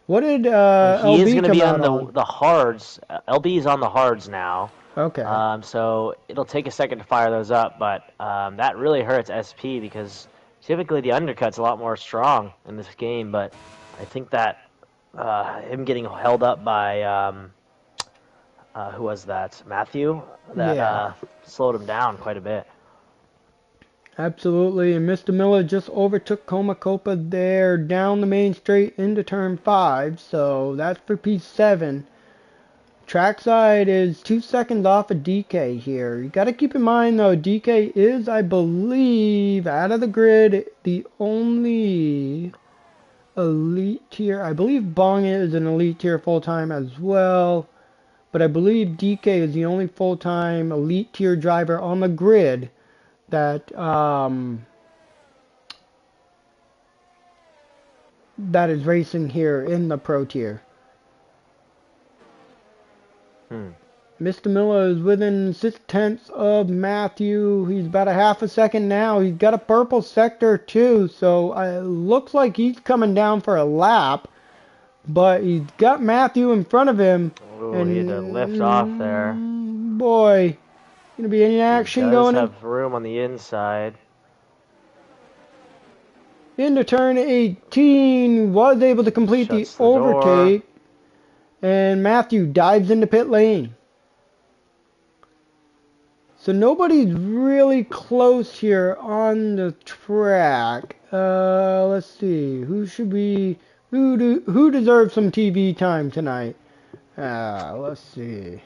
What did He is LB going to come be out on on? the hards. LB is on the hards now. Okay. So it'll take a second to fire those up, but that really hurts SP because typically the undercut's a lot more strong in this game. But I think that him getting held up by who was that? Matthew, that Yeah. slowed him down quite a bit. Absolutely, and Mr. Miller just overtook Comacopa there down the main straight into turn 5, so that's for P7. Trackside is 2 seconds off of DK here. You got to keep in mind though, DK is, I believe, out of the grid, the only elite tier. I believe Bong is an elite tier full-time as well, but I believe DK is the only full-time elite tier driver on the grid that that is racing here in the pro tier. Mr. Miller is within 6/10 of Matthew. He's about a half a second now. He's got a purple sector too, so it looks like he's coming down for a lap. But he's got Matthew in front of him. Ooh, and he had to lift off there. Boy, gonna be any action going He does have room on the inside. into turn 18. Was able to complete Shuts the overtake. And Matthew dives into pit lane. So nobody's really close here on the track. Let's see. Who deserves some TV time tonight? Let's see.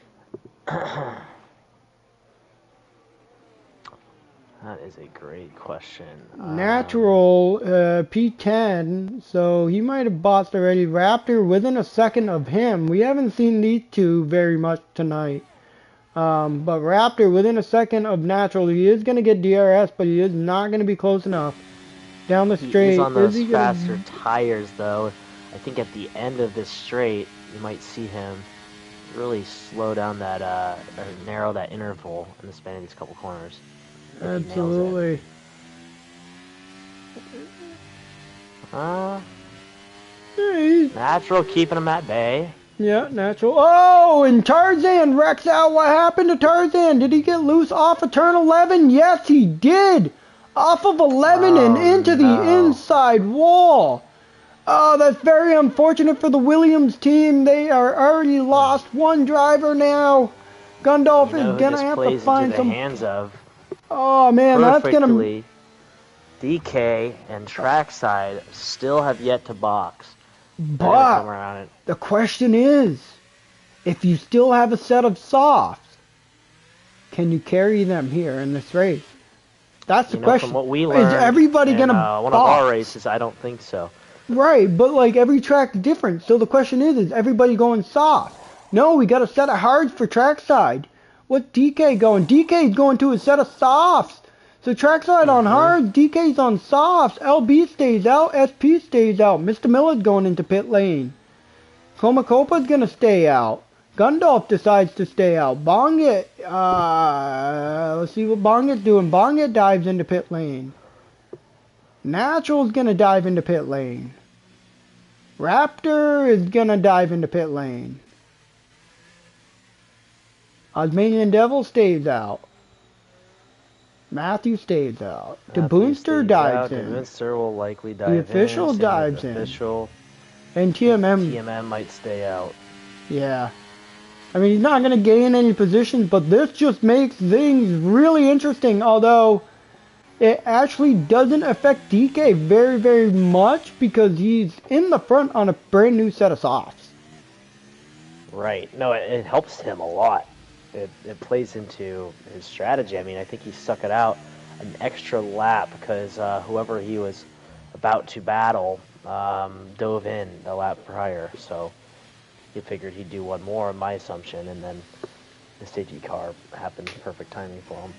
That is a great question. Natural P10, so he might have bossed already. Raptor within a second of him. We haven't seen these two very much tonight. But Raptor within a second of Natural. He is going to get DRS, but he is not going to be close enough. Down the straight. He's on those faster tires, though. I think at the end of this straight, you might see him really slow down that, or narrow that interval in the span of these couple corners. Absolutely. Natural keeping him at bay. Yeah, Natural. Oh, and Tarzan wrecks out. What happened to Tarzan? Did he get loose off of turn 11? Yes, he did. Off of 11 and into the inside wall. Oh, that's very unfortunate for the Williams team. They are already lost one driver now. Gundolf is going to have to find some hands of. Oh man, that's gonna. DK and Trackside still have yet to box. But the question is, if you still have a set of softs, can you carry them here in this race? That's the question. From what we learned, is everybody gonna box? One of our races? I don't think so. Right, but like every track's different. So the question is everybody going soft? No, we got a set of hards for Trackside. What's DK going? DK's going to a set of softs. So Trackside on hard, DK's on softs. LB stays out, SP stays out. Mr. Miller's going into pit lane. Comacopa's going to stay out. Gundolf decides to stay out. Bongit, let's see what Bongit's doing. Bongit dives into pit lane. Natural's going to dive into pit lane. Raptor is going to dive into pit lane. Osmanian Devil stays out. Matthew stays out. The Boonster dives in. The Boonster will likely dive in. The official dives in. And TMM might stay out. Yeah. I mean, he's not going to gain any positions, but this just makes things really interesting. Although, it actually doesn't affect DK very, very much because he's in the front on a brand new set of softs. Right. No, it helps him a lot. It plays into his strategy. I mean, I think he stuck it out an extra lap because whoever he was about to battle dove in the lap prior. So he figured he'd do one more, my assumption, and then the safety car happened, perfect timing for him.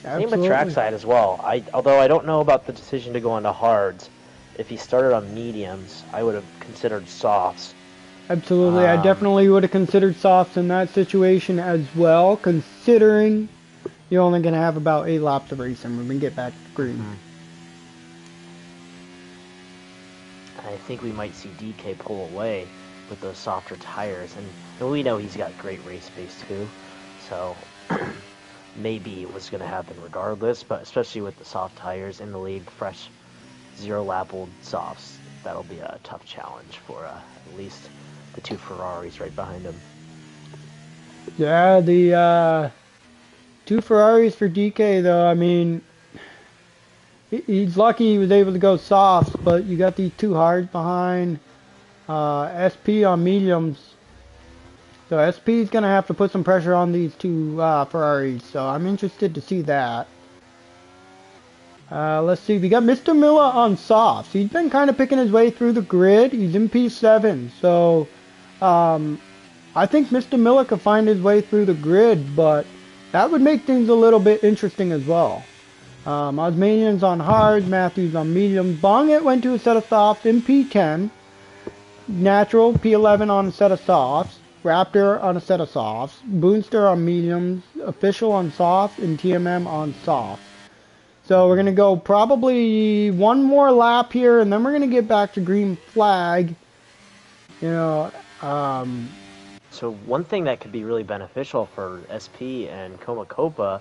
Absolutely. Same with Trackside as well. Although I don't know about the decision to go into hards. If he started on mediums, I would have considered softs. Absolutely, I definitely would have considered softs in that situation as well, considering you're only going to have about 8 laps of racing when we get back to green. I think we might see DK pull away with those softer tires, and we know he's got great race pace too, so maybe it was going to happen regardless, but especially with the soft tires in the lead, fresh 0-lap-old softs, that'll be a tough challenge for at least the 2 Ferraris right behind him. Yeah, the 2 Ferraris for DK though, I mean, he's lucky he was able to go softs, but you got these 2 hards behind, SP on mediums. So SP is going to have to put some pressure on these 2 Ferraris, so I'm interested to see that. Let's see, we got Mr. Miller on softs. He's been kind of picking his way through the grid. He's in P7, so I think Mr. Miller could find his way through the grid, but that would make things a little bit interesting as well. Osmanian's on hards, Matthews on mediums. Bongit went to a set of softs in P10. Natural, P11 on a set of softs. Raptor on a set of softs. Boonster on mediums. Official on softs. And TMM on softs. So we're going to go probably one more lap here, and then we're going to get back to green flag. You know, So one thing that could be really beneficial for SP and Comacopa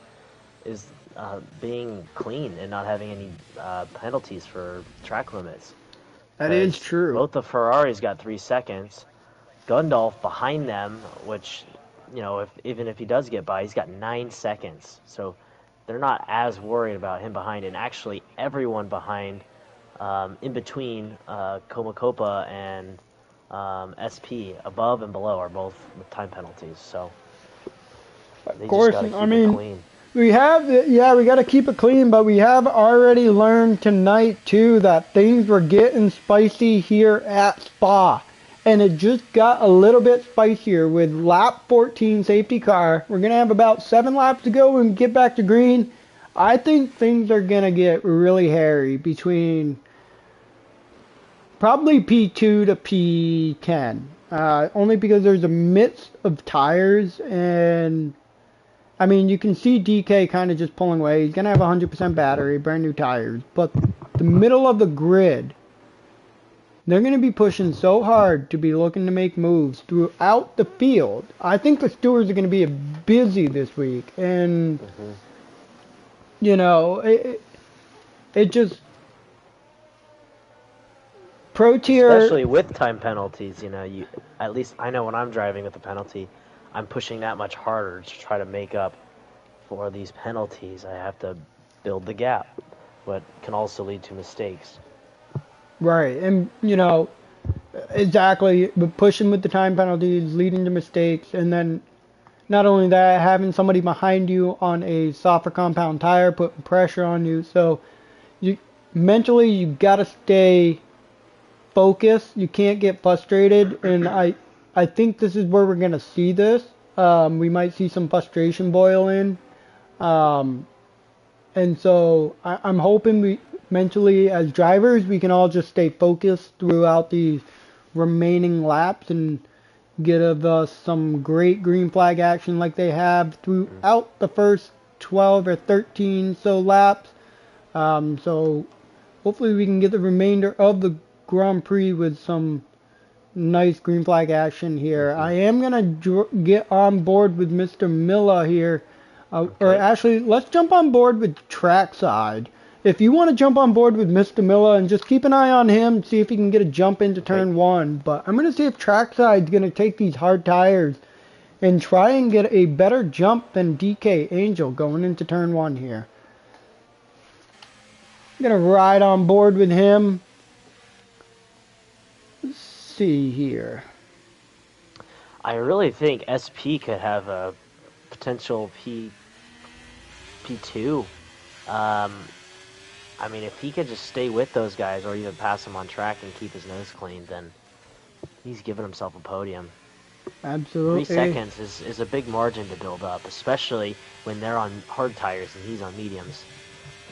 is being clean and not having any penalties for track limits. that is true. Both the Ferraris got 3 seconds. Gundolf behind them, which, you know, even if he does get by, he's got 9 seconds. So they're not as worried about him behind. And actually, everyone behind, in between Comacopa and SP, above and below, are both with time penalties. So Of course, just gotta I keep mean, it clean. we have, yeah, we got to keep it clean, but we have already learned tonight, too, that things were getting spicy here at Spa. And it just got a little bit spicier with lap 14 safety car. We're going to have about 7 laps to go and get back to green. I think things are going to get really hairy between probably P2 to P10. Only because there's a mix of tires, and I mean, you can see DK kind of just pulling away. He's going to have 100% battery, brand new tires. But the middle of the grid, they're going to be pushing so hard to be looking to make moves throughout the field. I think the stewards are going to be busy this week. And, you know, it just... Pro tier... Especially with time penalties, you know, at least I know when I'm driving with a penalty, I'm pushing that much harder to try to make up for these penalties. I have to build the gap, but can also lead to mistakes. Right, and, you know, exactly, but pushing with the time penalties, leading to mistakes, and then not only that, having somebody behind you on a softer compound tire, putting pressure on you. So mentally, you got to stay focused. You can't get frustrated, and I think this is where we're going to see this. We might see some frustration boil in. And so I'm hoping mentally as drivers, we can all just stay focused throughout the remaining laps and get us some great green flag action like they have throughout the first 12 or 13 so laps. So hopefully we can get the remainder of the Grand Prix with some nice green flag action here. I am going to get on board with Mr. Miller here. Or actually, let's jump on board with Trackside. If you want to jump on board with Mr. Miller and just keep an eye on him, see if he can get a jump into turn 1. But I'm going to see if Trackside's going to take these hard tires and try and get a better jump than DK Angel going into turn 1 here. I'm going to ride on board with him. Let's see here. I really think SP could have a potential P2. I mean, if he could just stay with those guys or even pass them on track and keep his nose clean, then he's giving himself a podium. Absolutely. 3 seconds is a big margin to build up, especially when they're on hard tires and he's on mediums.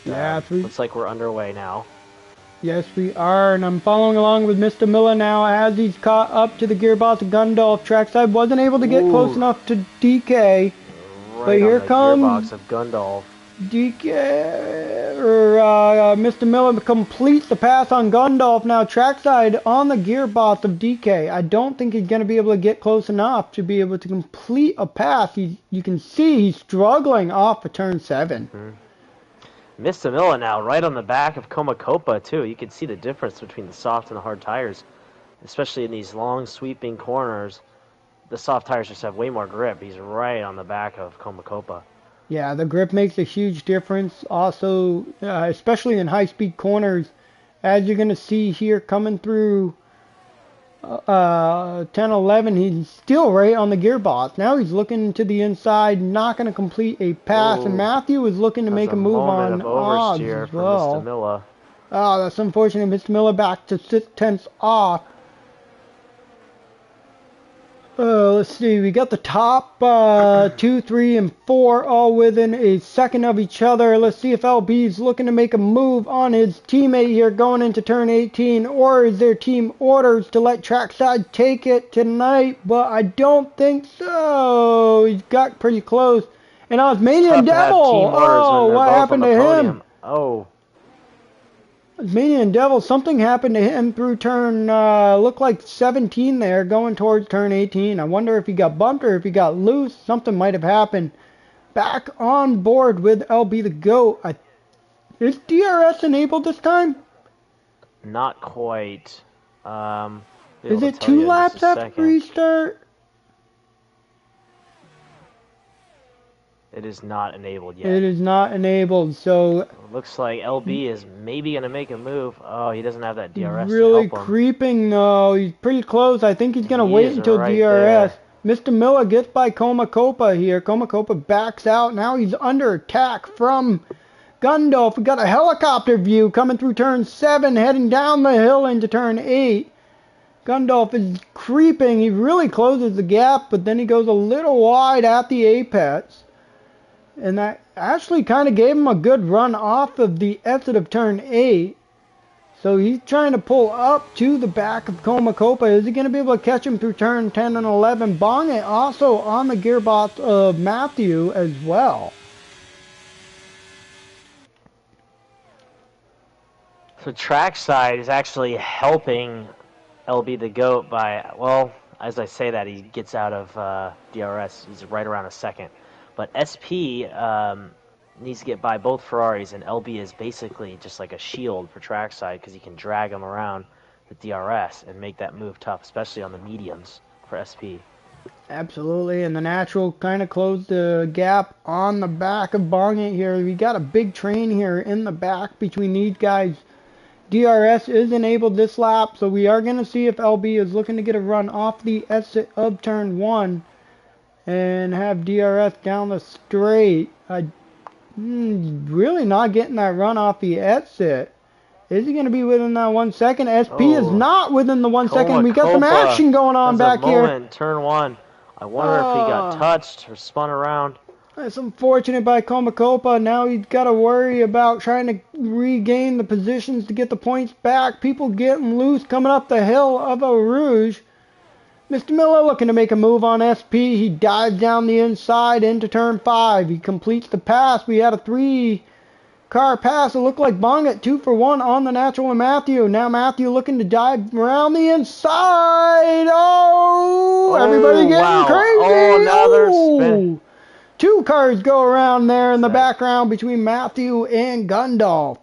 Yeah, looks like we're underway now. Yes, we are, and I'm following along with Mr. Miller now as he's caught up to the gearbox of Gundolf. Trackside wasn't able to get close enough to DK. Right, but here on the comes gearbox of Gundolf. Mr. Miller completes the pass on Gundolf. Now trackside on the gearbox of DK. I don't think he's going to be able to get close enough to be able to complete a pass. You can see he's struggling off of turn 7. Mr. Miller now right on the back of Komakopa too. You can see the difference between the soft and the hard tires, especially in these long sweeping corners. The soft tires just have way more grip. He's right on the back of Komakopa. Yeah, the grip makes a huge difference. Also, especially in high-speed corners, as you're going to see here coming through 10-11, he's still right on the gearbox. Now he's looking to the inside, not going to complete a pass. Ooh, and Matthew is looking to make a move on odds as well. Mr. Miller. Oh, that's unfortunate. Mr. Miller back to 6/10 off. Let's see, we got the top 2, 3, and 4 all within a second of each other. Let's see if LB's looking to make a move on his teammate here going into turn 18, or is there team orders to let Trackside take it tonight? But I don't think so. He's got pretty close. And Osmanian Devil! Oh, what happened to him? Oh. Osmanian Devil, something happened to him through turn, looked like 17 there, going towards turn 18. I wonder if he got bumped or if he got loose. Something might have happened. Back on board with LB the GOAT. Is DRS enabled this time? Not quite. Is it 2 laps after restart? It is not enabled yet. It is not enabled, so... Looks like LB is maybe going to make a move. Oh, he doesn't have that DRS really to help him. Creeping, though. He's pretty close. I think he's going to wait until right DRS. there. Mr. Miller gets by Komakopa here. Komakopa backs out. Now he's under attack from Gundolf. We got a helicopter view coming through turn 7, heading down the hill into turn 8. Gundolf is creeping. He really closes the gap, but then he goes a little wide at the apex. And that actually kind of gave him a good run off of the exit of turn 8. So he's trying to pull up to the back of Komakopa. Is he going to be able to catch him through turn 10 and 11? Bonget also on the gearbox of Matthew as well. So Trackside is actually helping LB the GOAT by, well, as I say that, he gets out of DRS. He's right around a second. But SP needs to get by both Ferraris, and LB is basically just like a shield for Trackside because he can drag him around the DRS and make that move tough, especially on the mediums for SP. Absolutely, and the natural kind of closed the gap on the back of Bonget here. We got a big train here in the back between these guys. DRS is enabled this lap, so we are going to see if LB is looking to get a run off the exit of turn 1. And have DRS down the straight. Really not getting that run off the exit. Is he going to be within that 1 second? SP is not within the 1 second. We got some action going on back here. Turn 1. I wonder if he got touched or spun around. That's unfortunate by Komakopa. Now he's got to worry about trying to regain the positions to get the points back. People getting loose coming up the hill of Eau Rouge. Mr. Miller looking to make a move on SP. He dives down the inside into turn 5. He completes the pass. We had a 3-car pass. It looked like Bonget 2 for 1 on the natural and Matthew. Now Matthew looking to dive around the inside. Oh, everybody getting crazy. Oh, now they're spinning. 2 cars go around there in the background between Matthew and Gundolf.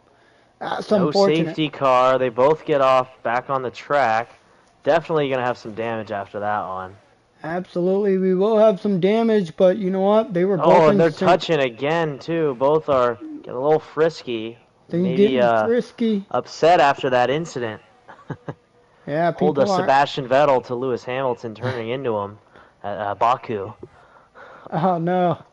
That's unfortunate. No safety car. They both get off back on the track. Definitely going to have some damage after that one. Absolutely, we will have some damage, but you know what? They were both and they're touching again, too. Both are getting a little frisky. Maybe frisky. Upset after that incident. Yeah, people pulled a Sebastian Vettel to Lewis Hamilton turning into him at Baku. Oh, no.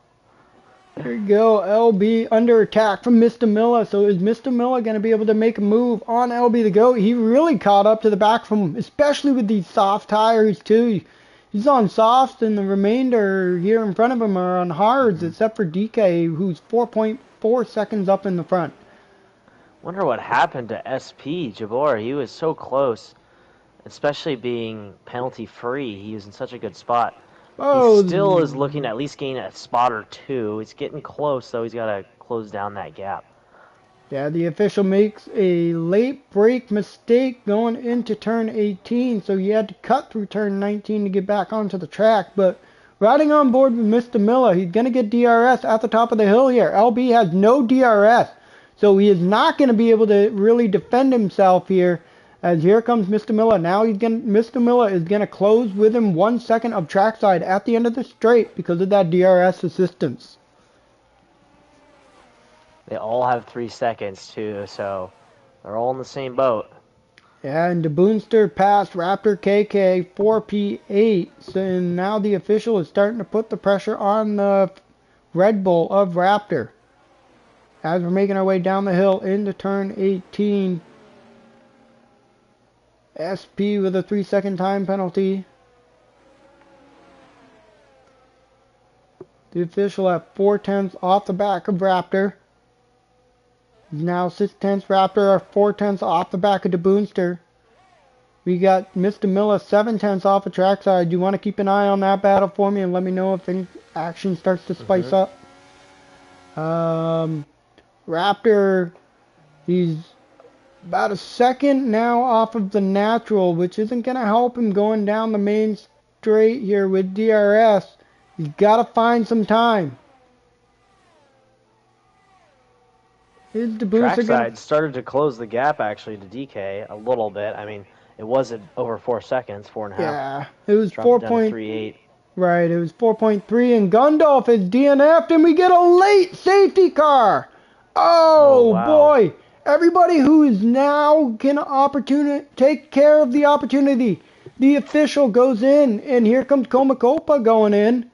There you go, LB under attack from Mr. Miller. So is Mr. Miller going to be able to make a move on LB the GOAT? He really caught up to the back from him, especially with these soft tires too. He's on softs and the remainder here in front of him are on hards, except for DK, who's 4.4 seconds up in the front. Wonder what happened to SP Jabor. He was so close, especially being penalty free. He was in such a good spot. He Oh, still is looking to at least gain a spot or two. He's getting close, though. He's got to close down that gap. yeah, the official makes a late break mistake going into turn 18, so he had to cut through turn 19 to get back onto the track. But riding on board with Mr. Miller, he's going to get DRS at the top of the hill here. LB has no DRS, so he is not going to be able to really defend himself here. As here comes Mr. Miller. Now Mr. Miller is going to close with him 1 second of trackside at the end of the straight because of that DRS assistance. They all have 3 seconds, too, so they're all in the same boat. Yeah, and the Boonster passed Raptor KK 4P8, so and now the official is starting to put the pressure on the Red Bull of Raptor. As we're making our way down the hill into turn 18, SP with a 3-second time penalty. The official at 4/10 off the back of Raptor. Now 6/10 Raptor are 4/10 off the back of the Boonster. We got Mr. Miller 7/10 off the trackside. You want to keep an eye on that battle for me and let me know if any action starts to spice up. Raptor, he's about a second now off of the natural, which isn't going to help him going down the main straight here with DRS. He's got to find some time. Is the Booster Trackside started to close the gap, actually, to DK a little bit. I mean, it wasn't over 4 seconds, 4.5. Yeah, it was Dropped 4. down to 3.8. Right, it was 4.3, and Gundolf is DNF'd, and we get a late safety car. Oh, wow. Boy. Everybody who is now going to take care of the opportunity. The official goes in, and here comes Komakopa going in.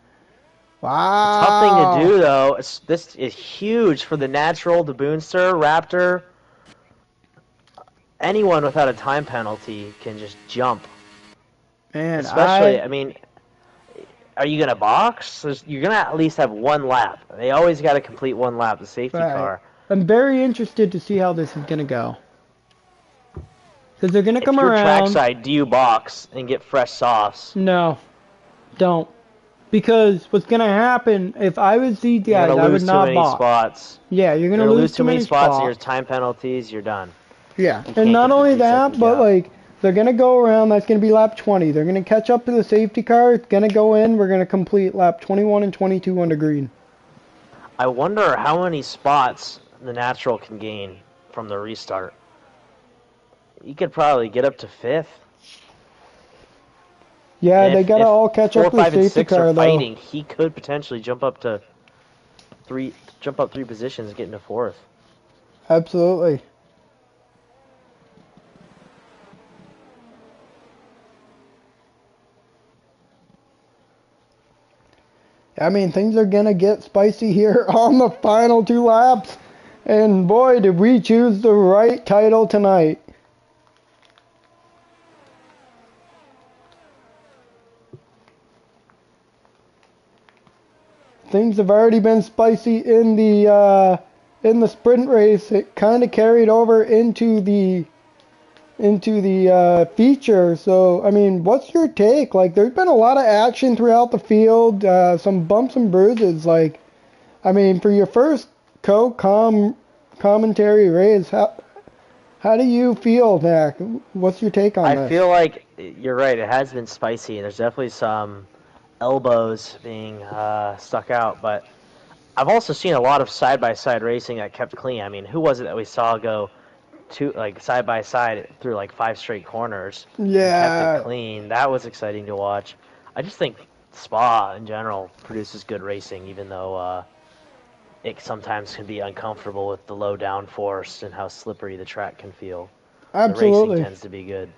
Wow. Tough thing to do, though. This is huge for the natural, the Boonster, Raptor. Anyone without a time penalty can just jump. Man, Especially, I mean, are you going to box? You're going to at least have 1 lap. They always got to complete 1 lap, the safety car. I'm very interested to see how this is going to go. Because they're going to come If you're around. trackside, do you box and get fresh softs? No, don't. Because what's going to happen, if I was these guys, I would not box. Spots. Yeah, you're going to lose too many spots. And your time penalties, you're done. Yeah, and not only that, but job. like, they're going to go around, that's going to be lap 20. They're going to catch up to the safety car, it's going to go in, we're going to complete lap 21 and 22 under green. I wonder how many spots the natural can gain from the restart. You could probably get up to 5th. Yeah, they got to all catch up to the 4, 5, and safety 6 car, are though. fighting. He could potentially jump up 3 positions and get into 4th. Absolutely. I mean, things are going to get spicy here on the final 2 laps. And boy, did we choose the right title tonight. Things have already been spicy in the sprint race. It kind of carried over into the feature. So, I mean, what's your take? Like, there's been a lot of action throughout the field, some bumps and bruises. Like, I mean, for your first commentary race, how do you feel, Mac? What's your take on this? I feel like you're right. It has been spicy, and there's definitely some elbows being stuck out. But I've also seen a lot of side-by-side racing that kept clean. I mean, who was it that we saw go side by side through like 5 straight corners? Yeah, Kept it clean. That was exciting to watch. I just think Spa in general produces good racing, even though it sometimes can be uncomfortable with the low downforce and how slippery the track can feel. Absolutely. The racing tends to be good.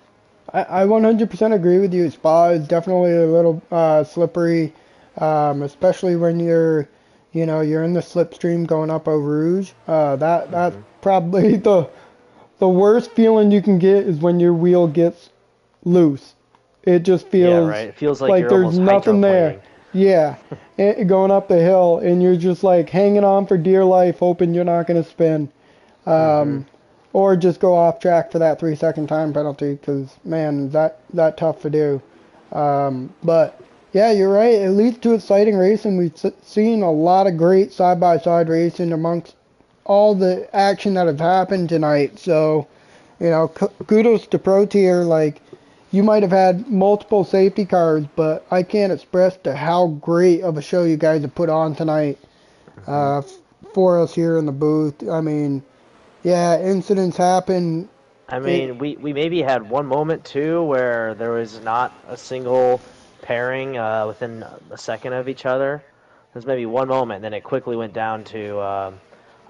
I 100% agree with you. Spa is definitely a little slippery, especially when you're in the slipstream going up Eau Rouge. That's probably the worst feeling you can get is when your wheel gets loose. It just feels It feels like you're there's almost nothing there. Yeah, going up the hill, and you're just like hanging on for dear life, hoping you're not going to spin. Or just go off track for that 3-second time penalty, because, man, that tough to do. But Yeah, you're right. It leads to exciting racing. We've seen a lot of great side-by-side racing amongst all the action that has happened tonight. So, kudos to Pro Tier. Like, you might have had multiple safety cars, but I can't express to how great of a show you guys have put on tonight uh, for us here in the booth. I mean, yeah, incidents happen. I It, mean, we maybe had one moment too where there was not a single pairing within a second of each other. There's maybe one moment, and then it quickly went down to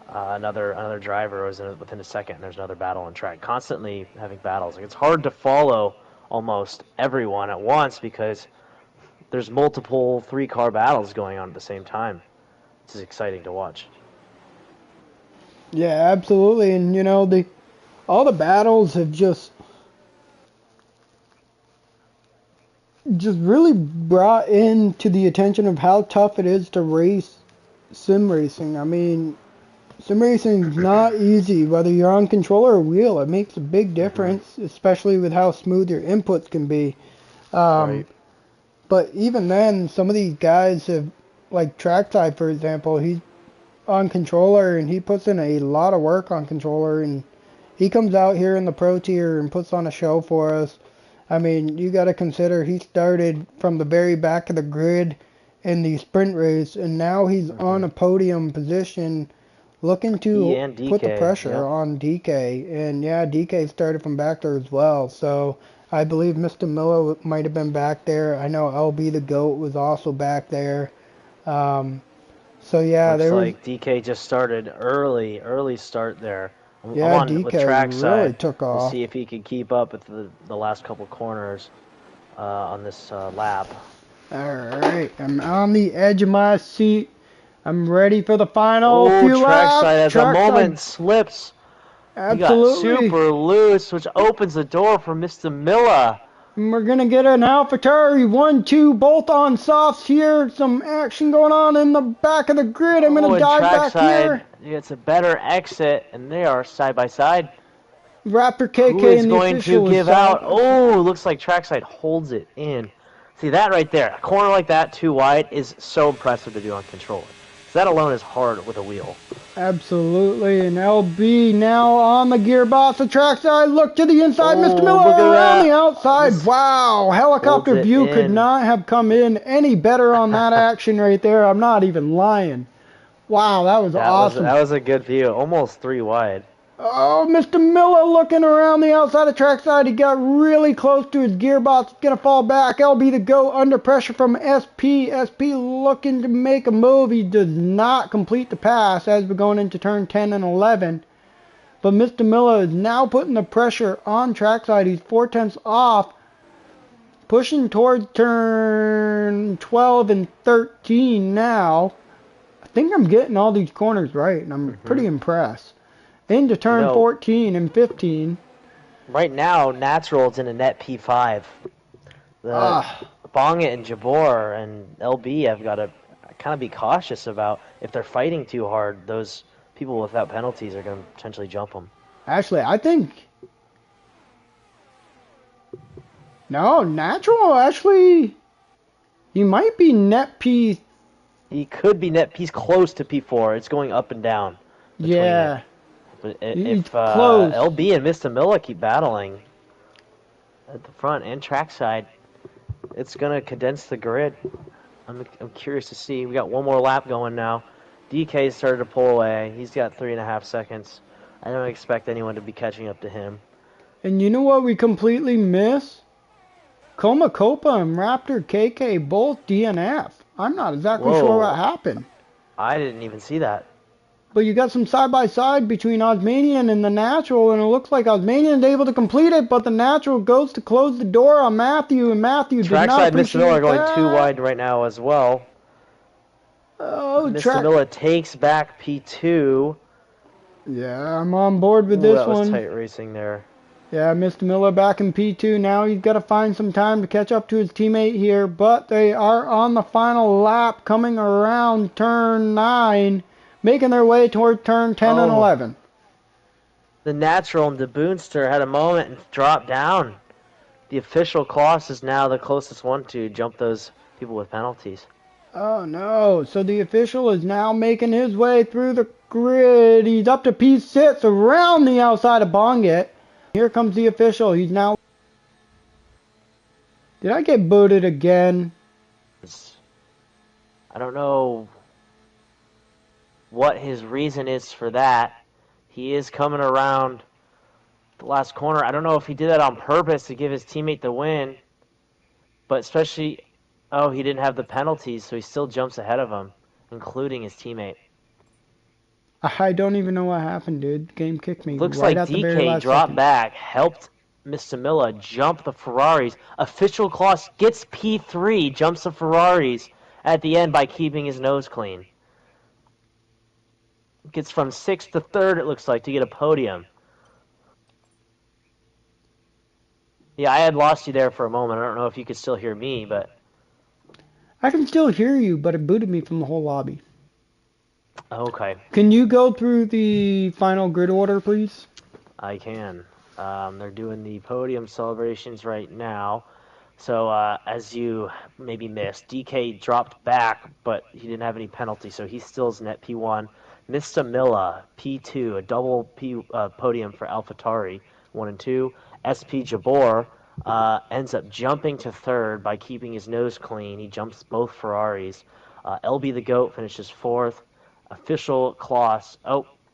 another driver was within a second. And there's another battle on track. Constantly having battles. Like, it's hard to follow almost everyone at once because there's multiple three-car battles going on at the same time. This is exciting to watch. yeah, absolutely. And all the battles have just really brought into the attention of how tough it is to race sim racing. I mean, sim racing is not easy, whether you're on controller or wheel. It makes a big difference, especially with how smooth your inputs can be. Right. But even then, some of these guys have, like Trackside, for example, he's on controller and he puts in a lot of work on controller, and he comes out here in the Pro Tier and puts on a show for us. I mean, you got to consider he started from the very back of the grid in the sprint race, and now he's on a podium position looking He to and put the DK. pressure Yep. on DK. And yeah, DK started from back there as well. So I believe Mr. Miller might have been back there. I know LB the GOAT was also back there. Um, so yeah, Looks there was, like DK just started early start there. I'm yeah, on with DK track really side took to off. see if he could keep up with the last couple corners on this lap. Alright, I'm on the edge of my seat. I'm ready for the final Oh, few laps. trackside as a moment Trackside, slips. He got absolutely. super loose, which opens the door for Mr. Miller. And we're gonna get an AlphaTauri 1-2 both on softs here. Some action going on in the back of the grid. I'm Oh, gonna and dive back trackside here. gets a better exit, and they are side by side. Raptor Who KK is and the going to official is give side. out? Oh, looks like trackside holds it in. See that right there? A corner like that, too wide, is so impressive to do on controller. So that alone is hard with a wheel. Absolutely, and LB now on the gearbox. The trackside, look to the inside. Mr. Oh, Miller look at around that. the outside. This Wow, holds helicopter it view could in. not have come in any better on that action right there. I'm not even lying. Wow, that was awesome. That was a good view. Almost three wide. Oh, Mr. Miller looking around the outside of trackside. He got really close to his gearbox. Gonna fall back. LB to go under pressure from SP. SP looking to make a move. He does not complete the pass as we're going into turn 10 and 11. But Mr. Miller is now putting the pressure on trackside. He's 4/10 off. Pushing towards turn 12 and 13 now. I think I'm getting all these corners right, and I'm pretty impressed. Into turn 14 and 15. Right now, Natural's in a net P5. Bongit and Jabor and LB have got to kind of be cautious about if they're fighting too hard. Those people without penalties are going to potentially jump them. Actually, I think... No, Natural actually... He might be net P... He could be net. He's close to P4. It's going up and down. Yeah. But He's if close. LB and Mr. Miller keep battling at the front and trackside, it's going to condense the grid. I'm curious to see. We got one more lap going now. DK started to pull away. He's got 3.5 seconds. I don't expect anyone to be catching up to him. And you know what we completely miss? Coma Copa and Raptor KK both DNF. I'm not exactly sure what happened. I didn't even see that. But you got some side-by-side between Osmanian and the Natural, and it looks like Osmanian's able to complete it, but the Natural goes to close the door on Matthew, and Matthew did not Trackside appreciate Mr. Miller going that. too wide right now as well. Oh, Mr. Miller takes back P2. Yeah, I'm on board with this that was one. tight racing there. Yeah, Mr. Miller back in P2. Now he's got to find some time to catch up to his teammate here, but they are on the final lap coming around turn 9, making their way toward turn 10 and 11. The Natural and the Boonster had a moment and dropped down. The official Kloss is now the closest one to jump those people with penalties. Oh no, so the official is now making his way through the grid. He's up to P6 around the outside of Bongit. Here comes the official. He's now... Did I get booted again? I don't know what his reason is for that. He is coming around the last corner. I don't know if he did that on purpose to give his teammate the win, but especially, oh, he didn't have the penalties, so he still jumps ahead of him, including his teammate. I don't even know what happened, dude. Game kicked me. Looks right like at the very DK last dropped second. back, helped Mr. Miller jump the Ferraris. Official Kloss gets P3, jumps the Ferraris at the end by keeping his nose clean. Gets from 6th to 3rd, it looks like, to get a podium. Yeah, I had lost you there for a moment. I don't know if you could still hear me, but... I can still hear you, but it booted me from the whole lobby. Okay. Can you go through the final grid order, please? I can. They're doing the podium celebrations right now. So, as you maybe missed, DK dropped back, but he didn't have any penalty, so he still is net P1. Mr. Milla, P2, a double podium for AlphaTauri, 1 and 2. SP Jabor ends up jumping to 3rd by keeping his nose clean. He jumps both Ferraris. LB the GOAT finishes 4th. Official Kloss.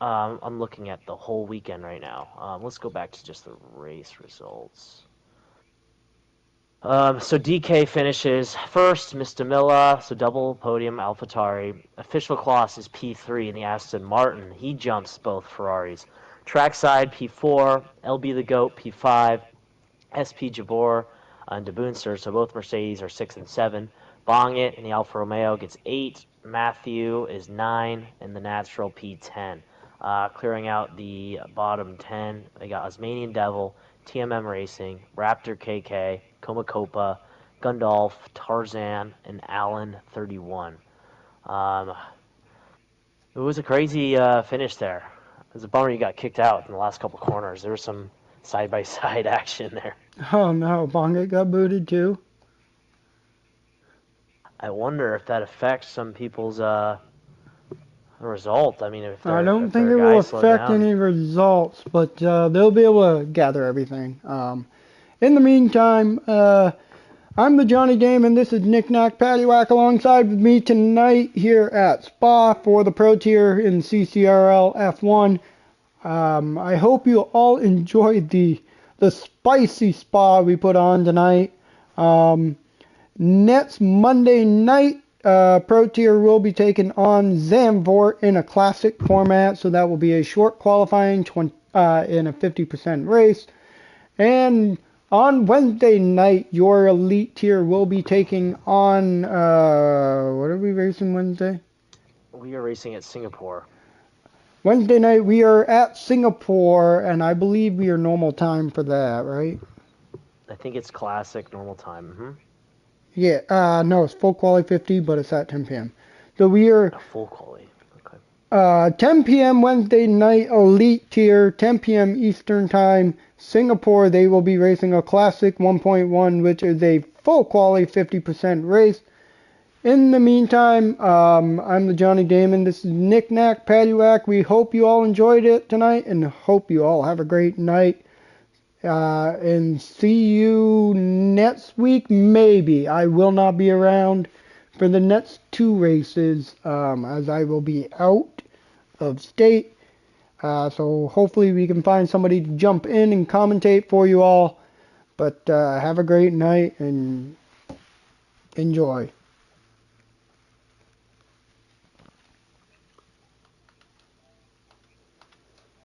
I'm looking at the whole weekend right now. Let's go back to just the race results. So DK finishes first, Mr. Milla, so double podium, AlphaTauri. Official Kloss is P3 in the Aston Martin. He jumps both Ferraris. Trackside, P4, LB the GOAT, P5, SP Jabor and De Boonster, so both Mercedes are 6 and 7. Bongit in the Alfa Romeo gets 8. Matthew is 9 in the Natural P10. Clearing out the bottom 10, they got Osmanian Devil, TMM Racing, Raptor KK, Komakopa, Gundolf, Tarzan, and Allen 31. It was a crazy finish there. It was a bummer you got kicked out in the last couple corners. There was some side-by-side action there. Oh no, Bongit got booted too. I wonder if that affects some people's result. I mean, I don't think it will affect any results, but they'll be able to gather everything. In the meantime, I'm the Johnny Dame, and this is Nick Nack Paddywhack alongside with me tonight here at Spa for the Pro Tier in CCRL F1. I hope you all enjoyed the spicy Spa we put on tonight. Next Monday night, Pro Tier will be taking on Zandvoort in a classic format, so that will be a short qualifying in a 50% race. And on Wednesday night, your Elite Tier will be taking on, what are we racing Wednesday? We are racing at Singapore. Wednesday night, we are at Singapore, and I believe we are normal time for that, right? I think it's classic normal time. Mm-hmm. Yeah, no, it's full quali 50, but it's at 10 p.m. So we are... A full quali, okay. 10 p.m. Wednesday night, Elite Tier, 10 p.m. Eastern Time, Singapore. They will be racing a Classic 1.1, which is a full quali 50% race. In the meantime, I'm the Johnny Damon. This is Nick Nack Paddywhack. We hope you all enjoyed it tonight, and hope you all have a great night. And see you next week, maybe. I will not be around for the next 2 races, as I will be out of state. So hopefully we can find somebody to jump in and commentate for you all. But have a great night and enjoy.